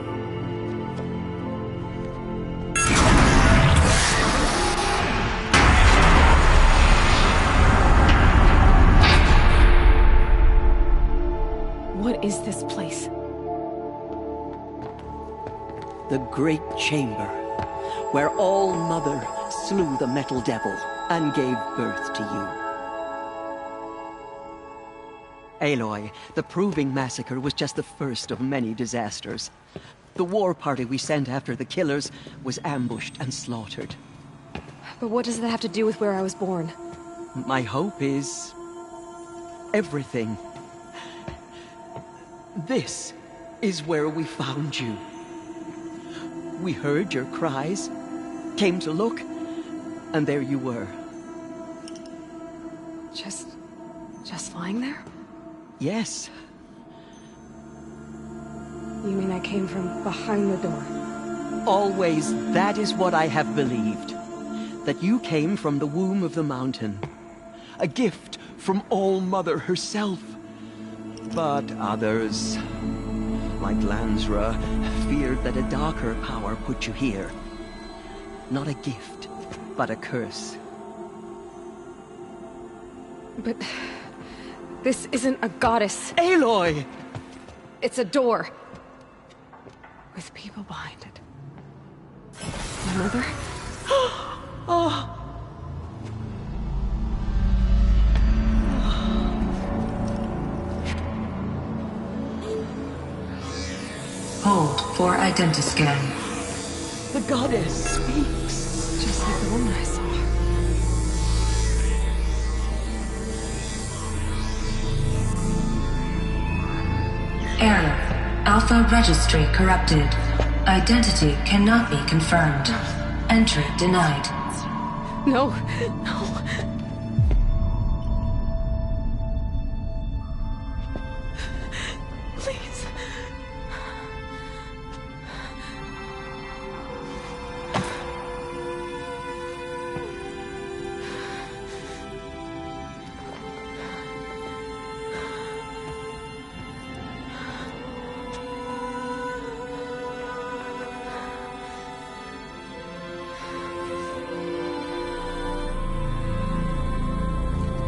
What is this place? The Great Chamber, where All-Mother slew the Metal Devil and gave birth to you. Aloy, the Proving Massacre was just the first of many disasters. The war party we sent after the killers was ambushed and slaughtered. But what does that have to do with where I was born? My hope is... everything. This is where we found you. We heard your cries, came to look, and there you were. Just lying there? Yes. You mean I came from behind the door? Always, that is what I have believed. That you came from the womb of the mountain. A gift from All-Mother herself. But others, like Lansra, feared that a darker power put you here. Not a gift, but a curse. But... this isn't a goddess. Aloy! It's a door. With people behind it. My mother? Oh! Hold for identiscan. The goddess speaks. Just like the woman I saw. Error. Alpha registry corrupted. Identity cannot be confirmed. Entry denied. No, no. Please.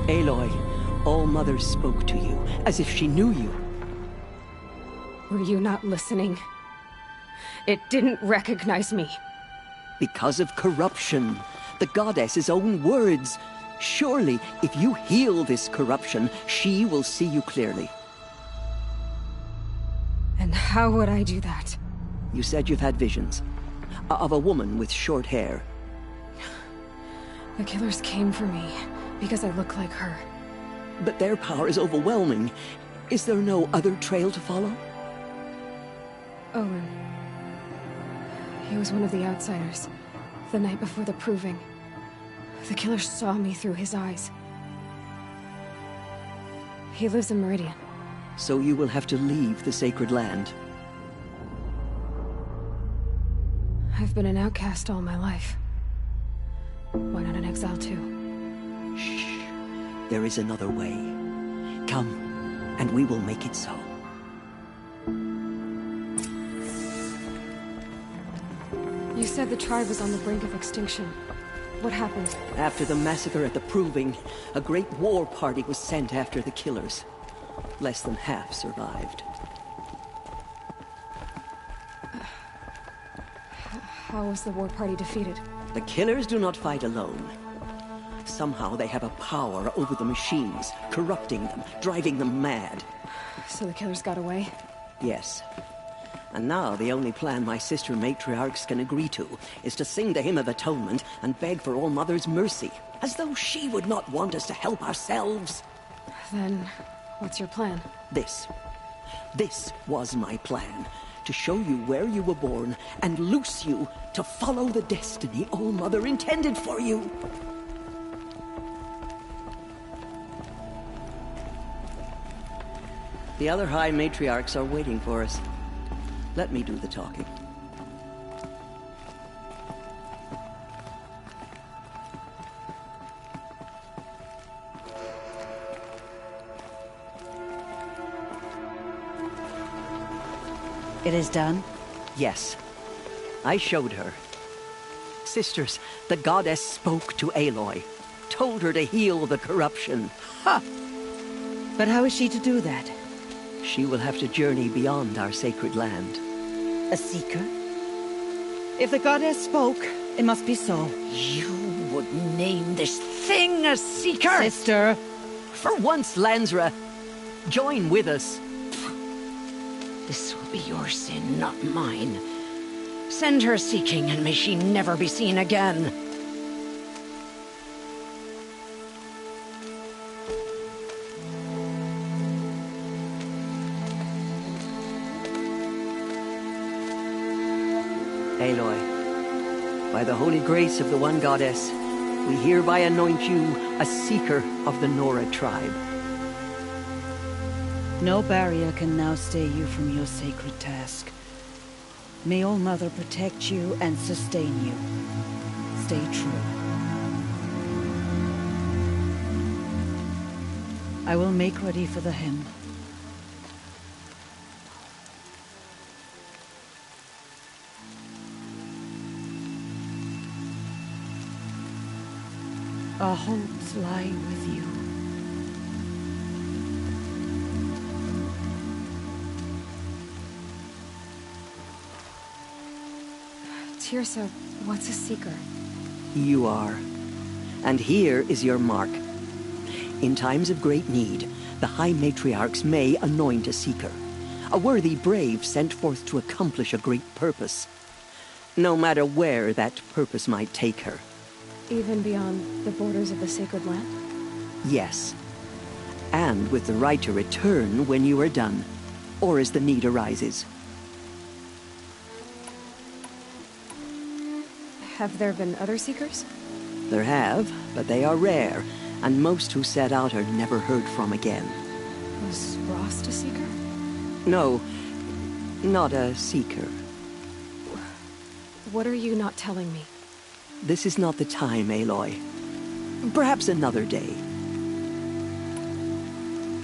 Aloy, All-Mother spoke to you, as if she knew you. Were you not listening? It didn't recognize me. Because of corruption. The goddess's own words. Surely, if you heal this corruption, she will see you clearly. And how would I do that? You said you've had visions. Of a woman with short hair. The killers came for me because I look like her. But their power is overwhelming. Is there no other trail to follow? Owen. He was one of the outsiders. The night before the proving. The killer saw me through his eyes. He lives in Meridian. So you will have to leave the sacred land. I've been an outcast all my life. Why not an exile too? Shh. There is another way. Come, and we will make it so. You said the tribe was on the brink of extinction. What happened? After the massacre at the Proving, a great war party was sent after the killers. Less than half survived. How was the war party defeated? The killers do not fight alone. Somehow they have a power over the machines, corrupting them, driving them mad. So the killers got away? Yes. And now the only plan my sister matriarchs can agree to is to sing the Hymn of Atonement and beg for All Mother's mercy, as though she would not want us to help ourselves. Then, what's your plan? This was my plan. To show you where you were born and loose you to follow the destiny All Mother intended for you. The other High Matriarchs are waiting for us. Let me do the talking. It is done? Yes. I showed her. Sisters, the goddess spoke to Aloy. Told her to heal the corruption. Ha! But how is she to do that? She will have to journey beyond our sacred land. A seeker? If the goddess spoke, it must be so. You would name this thing a seeker? Sister! For once, Lansra, join with us. This will be your sin, not mine. Send her seeking, and may she never be seen again. Aloy, by the holy grace of the One Goddess, we hereby anoint you a seeker of the Nora tribe. No barrier can now stay you from your sacred task. May All Mother protect you and sustain you. Stay true. I will make ready for the hymn. Our hopes lie with you. Teersa, what's a seeker? You are. And here is your mark. In times of great need, the High Matriarchs may anoint a seeker. A worthy brave sent forth to accomplish a great purpose. No matter where that purpose might take her. Even beyond the borders of the sacred land? Yes. And with the right to return when you are done, or as the need arises. Have there been other seekers? There have, but they are rare, and most who set out are never heard from again. Was Rost a seeker? No, not a seeker. What are you not telling me? This is not the time, Aloy. Perhaps another day.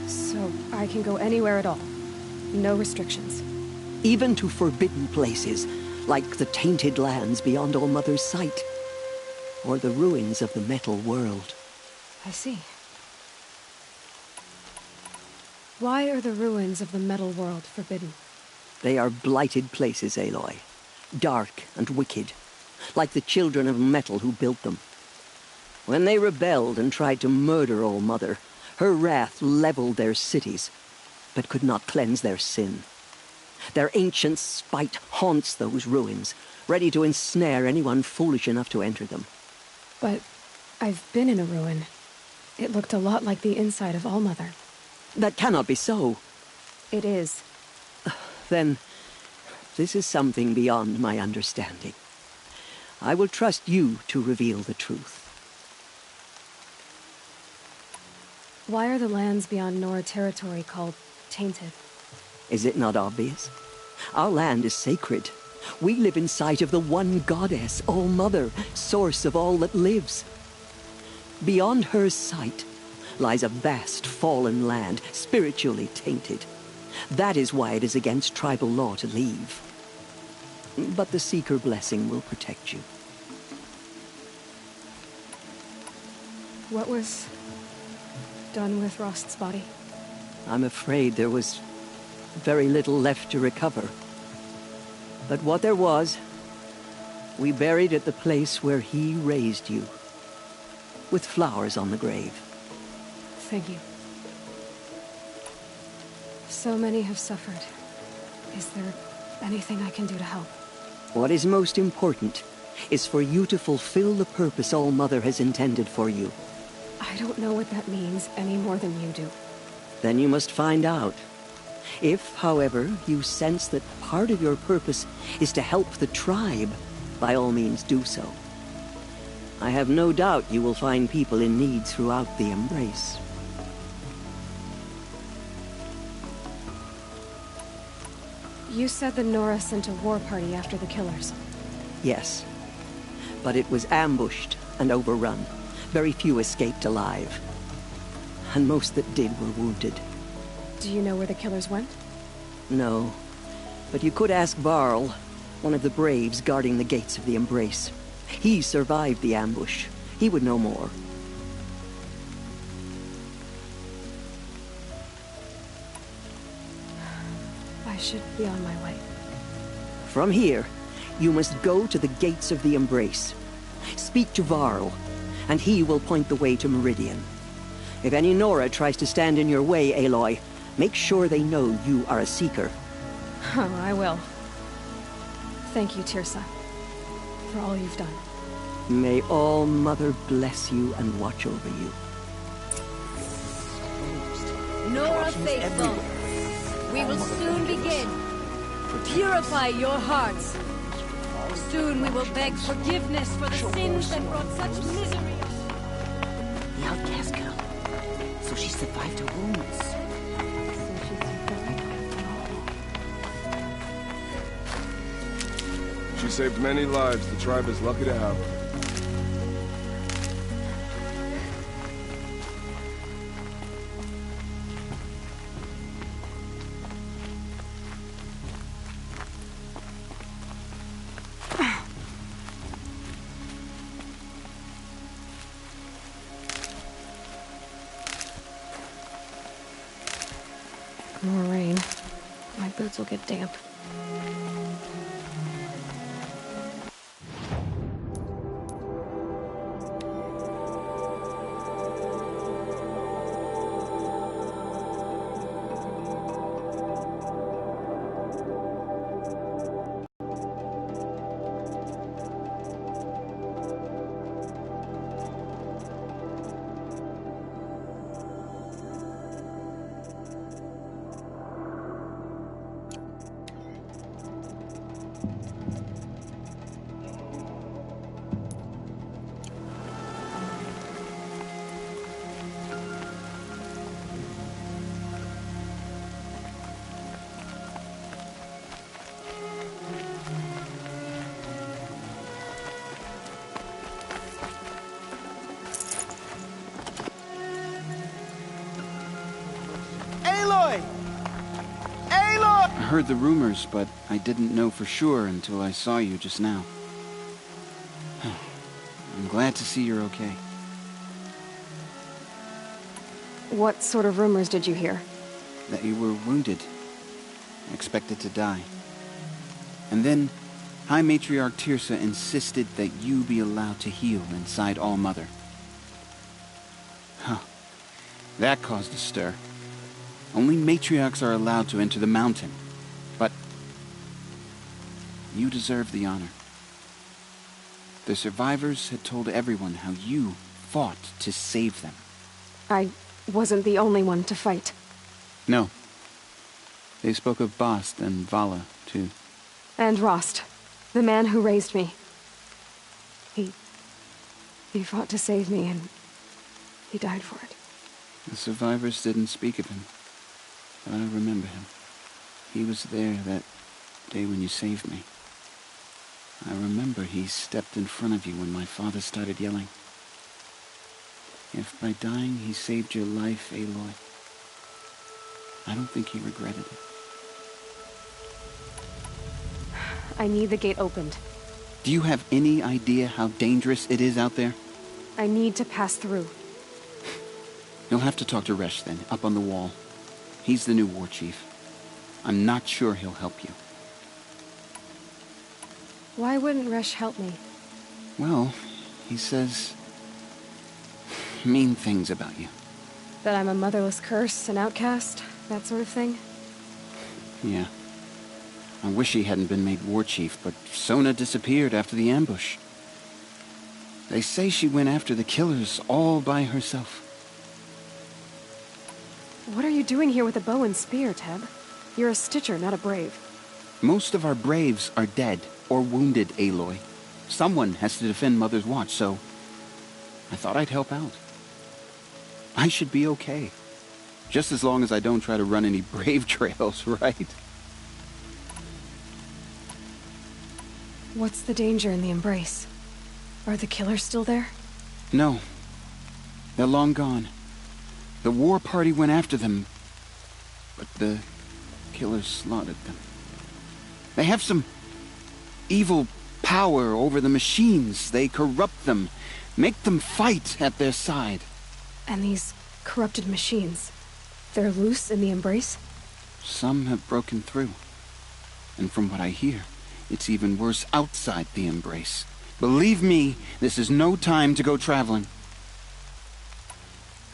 So I can go anywhere at all? No restrictions? Even to forbidden places, like the tainted lands beyond All Mother's sight. Or the ruins of the metal world. I see. Why are the ruins of the metal world forbidden? They are blighted places, Aloy. Dark and wicked, like the children of metal who built them. When they rebelled and tried to murder All Mother, her wrath leveled their cities, but could not cleanse their sin. Their ancient spite haunts those ruins, ready to ensnare anyone foolish enough to enter them. But I've been in a ruin. It looked a lot like the inside of All Mother. That cannot be so. It is. Then, this is something beyond my understanding. I will trust you to reveal the truth. Why are the lands beyond Nora territory called tainted? Is it not obvious? Our land is sacred. We live in sight of the one goddess, All Mother, source of all that lives. Beyond her sight lies a vast fallen land, spiritually tainted. That is why it is against tribal law to leave. But the Seeker blessing will protect you. What was done with Rost's body? I'm afraid there was very little left to recover. But what there was, we buried at the place where he raised you, with flowers on the grave. Thank you. So many have suffered. Is there anything I can do to help? What is most important is for you to fulfill the purpose All Mother has intended for you. I don't know what that means any more than you do. Then you must find out. If, however, you sense that part of your purpose is to help the tribe, by all means do so. I have no doubt you will find people in need throughout the Embrace. You said the Nora sent a war party after the killers. Yes, but it was ambushed and overrun. Very few escaped alive. And most that did were wounded. Do you know where the killers went? No, but you could ask Varl, one of the Braves guarding the gates of the Embrace. He survived the ambush. He would know more. I should be on my way. From here, you must go to the gates of the Embrace. Speak to Varl, and he will point the way to Meridian. If any Nora tries to stand in your way, Aloy, make sure they know you are a Seeker. Oh, I will. Thank you, Teersa, for all you've done. May All Mother bless you and watch over you. Nora faithful, we will soon begin. Purify your hearts. Soon we will beg forgiveness for the sins that brought such misery. The outcast girl. So she survived her wounds. She saved many lives. The tribe is lucky to have her. More rain. My boots will get damp. I heard the rumors, but I didn't know for sure until I saw you just now. I'm glad to see you're okay. What sort of rumors did you hear? That you were wounded. expected to die. And then, High Matriarch Tirsa insisted that you be allowed to heal inside All-Mother. Huh. That caused a stir. Only matriarchs are allowed to enter the mountain. But you deserve the honor. The survivors had told everyone how you fought to save them. I wasn't the only one to fight. No. They spoke of Bast and Vala, too. And Rost, the man who raised me. He fought to save me, and he died for it. The survivors didn't speak of him, but I remember him. He was there that day when you saved me. I remember he stepped in front of you when my father started yelling. If by dying he saved your life, Aloy, I don't think he regretted it. I need the gate opened. Do you have any idea how dangerous it is out there? I need to pass through. You'll have to talk to Resh then, up on the wall. He's the new war chief. I'm not sure he'll help you. Why wouldn't Resh help me? Well, he says mean things about you. That I'm a motherless curse, an outcast, that sort of thing? Yeah. I wish he hadn't been made war chief, but Sona disappeared after the ambush. They say she went after the killers all by herself. What are you doing here with a bow and spear, Teb? You're a Stitcher, not a Brave. Most of our Braves are dead or wounded, Aloy. Someone has to defend Mother's Watch, so I thought I'd help out. I should be okay. Just as long as I don't try to run any Brave trails, right? What's the danger in the Embrace? Are the killers still there? No. They're long gone. The war party went after them, but the killers slaughtered them. They have some evil power over the machines. They corrupt them, make them fight at their side. And these corrupted machines, they're loose in the Embrace? Some have broken through. And from what I hear, it's even worse outside the Embrace. Believe me, this is no time to go traveling.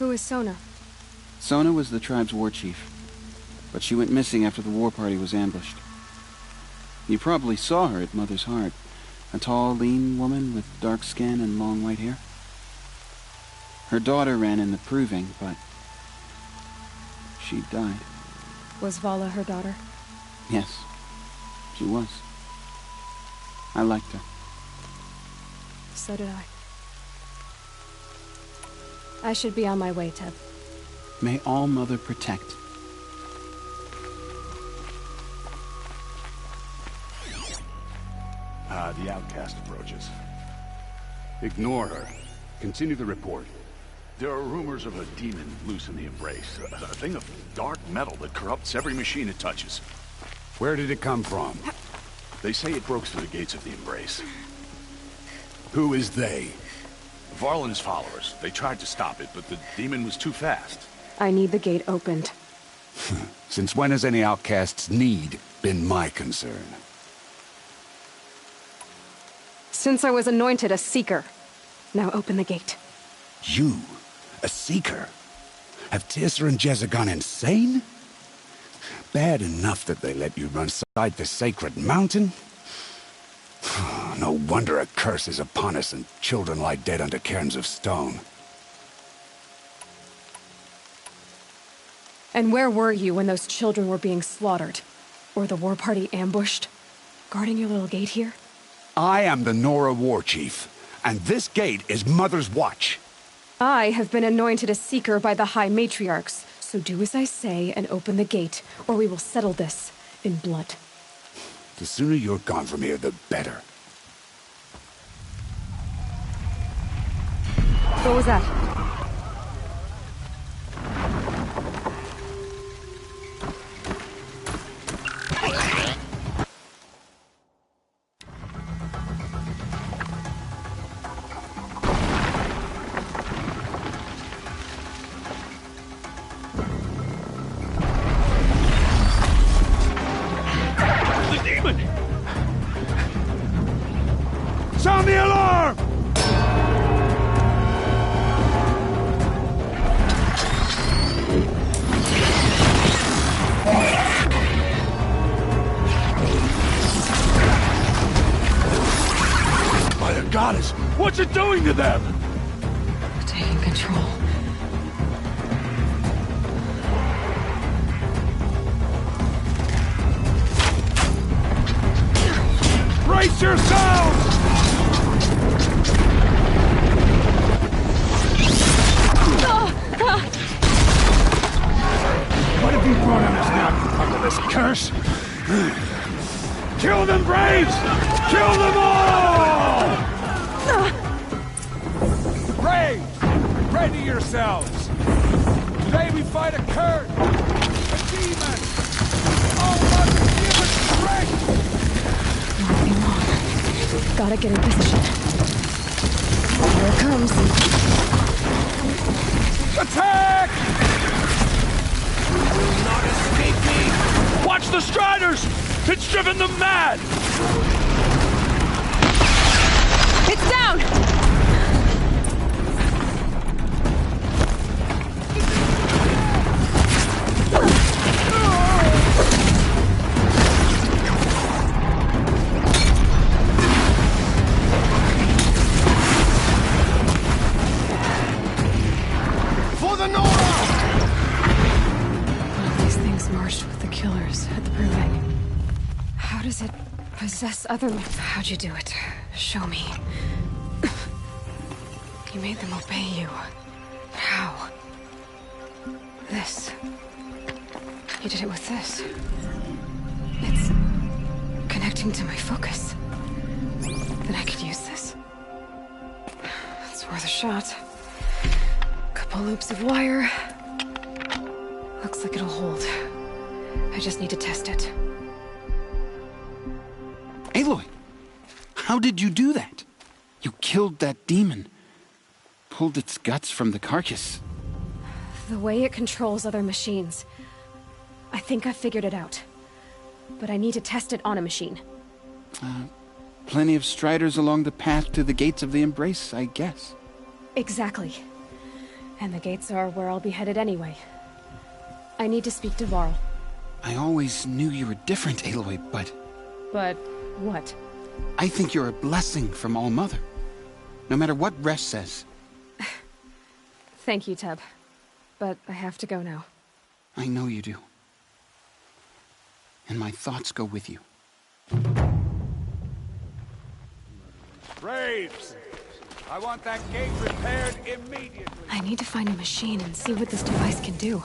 Who is Sona? Sona was the tribe's war chief, but she went missing after the war party was ambushed. You probably saw her at Mother's Heart. A tall, lean woman with dark skin and long white hair. Her daughter ran in the proving, but she died. Was Vala her daughter? Yes, she was. I liked her. So did I. I should be on my way, Teb. May All-Mother protect. The outcast approaches. Ignore her. Continue the report. There are rumors of a demon loose in the Embrace. A thing of dark metal that corrupts every machine it touches. Where did it come from? They say it broke through the gates of the Embrace. Who is they? Varl and his followers. They tried to stop it, but the demon was too fast. I need the gate opened. Since when has any outcast's need been my concern? Since I was anointed a Seeker. Now open the gate. You? A Seeker? Have Tirsa and Jezza gone insane? Bad enough that they let you run inside the sacred mountain? No wonder a curse is upon us and children lie dead under cairns of stone. And where were you when those children were being slaughtered? Or the war party ambushed? Guarding your little gate here? I am the Nora War Chief, and this gate is Mother's Watch. I have been anointed a Seeker by the High Matriarchs, so do as I say and open the gate, or we will settle this in blood. The sooner you're gone from here, the better. What was that? Sound the alarm! By the goddess, what's it doing to them? Taking control. Brace yourselves! What have you brought on us now, under this curse? Kill them, Braves! Kill them all! Braves, ready yourselves! Today we fight a curse, a demon! All must give us strength! Won't be long. Gotta get in position. Here it comes. Attack! You will not escape me! Watch the Striders! It's driven them mad! It's down! For the Nora! One of these things marched with the killers at the proving. How does it possess other men? How'd you do it? Show me. You made them obey you. How? This. You did it with this. It's connecting to my focus. Then I could use this. It's worth a shot. Couple loops of wire. Looks like it'll hold. I just need to test it. Aloy, how did you do that? You killed that demon. Pulled its guts from the carcass. The way it controls other machines. I think I figured it out. But I need to test it on a machine. Plenty of Striders along the path to the gates of the Embrace, I guess. Exactly. And the gates are where I'll be headed anyway. I need to speak to Varl. I always knew you were different, Aloy, but... But what? I think you're a blessing from All-Mother. No matter what Resh says. Thank you, Teb. But I have to go now. I know you do. And my thoughts go with you. Braves! I want that gate repaired immediately! I need to find a machine and see what this device can do.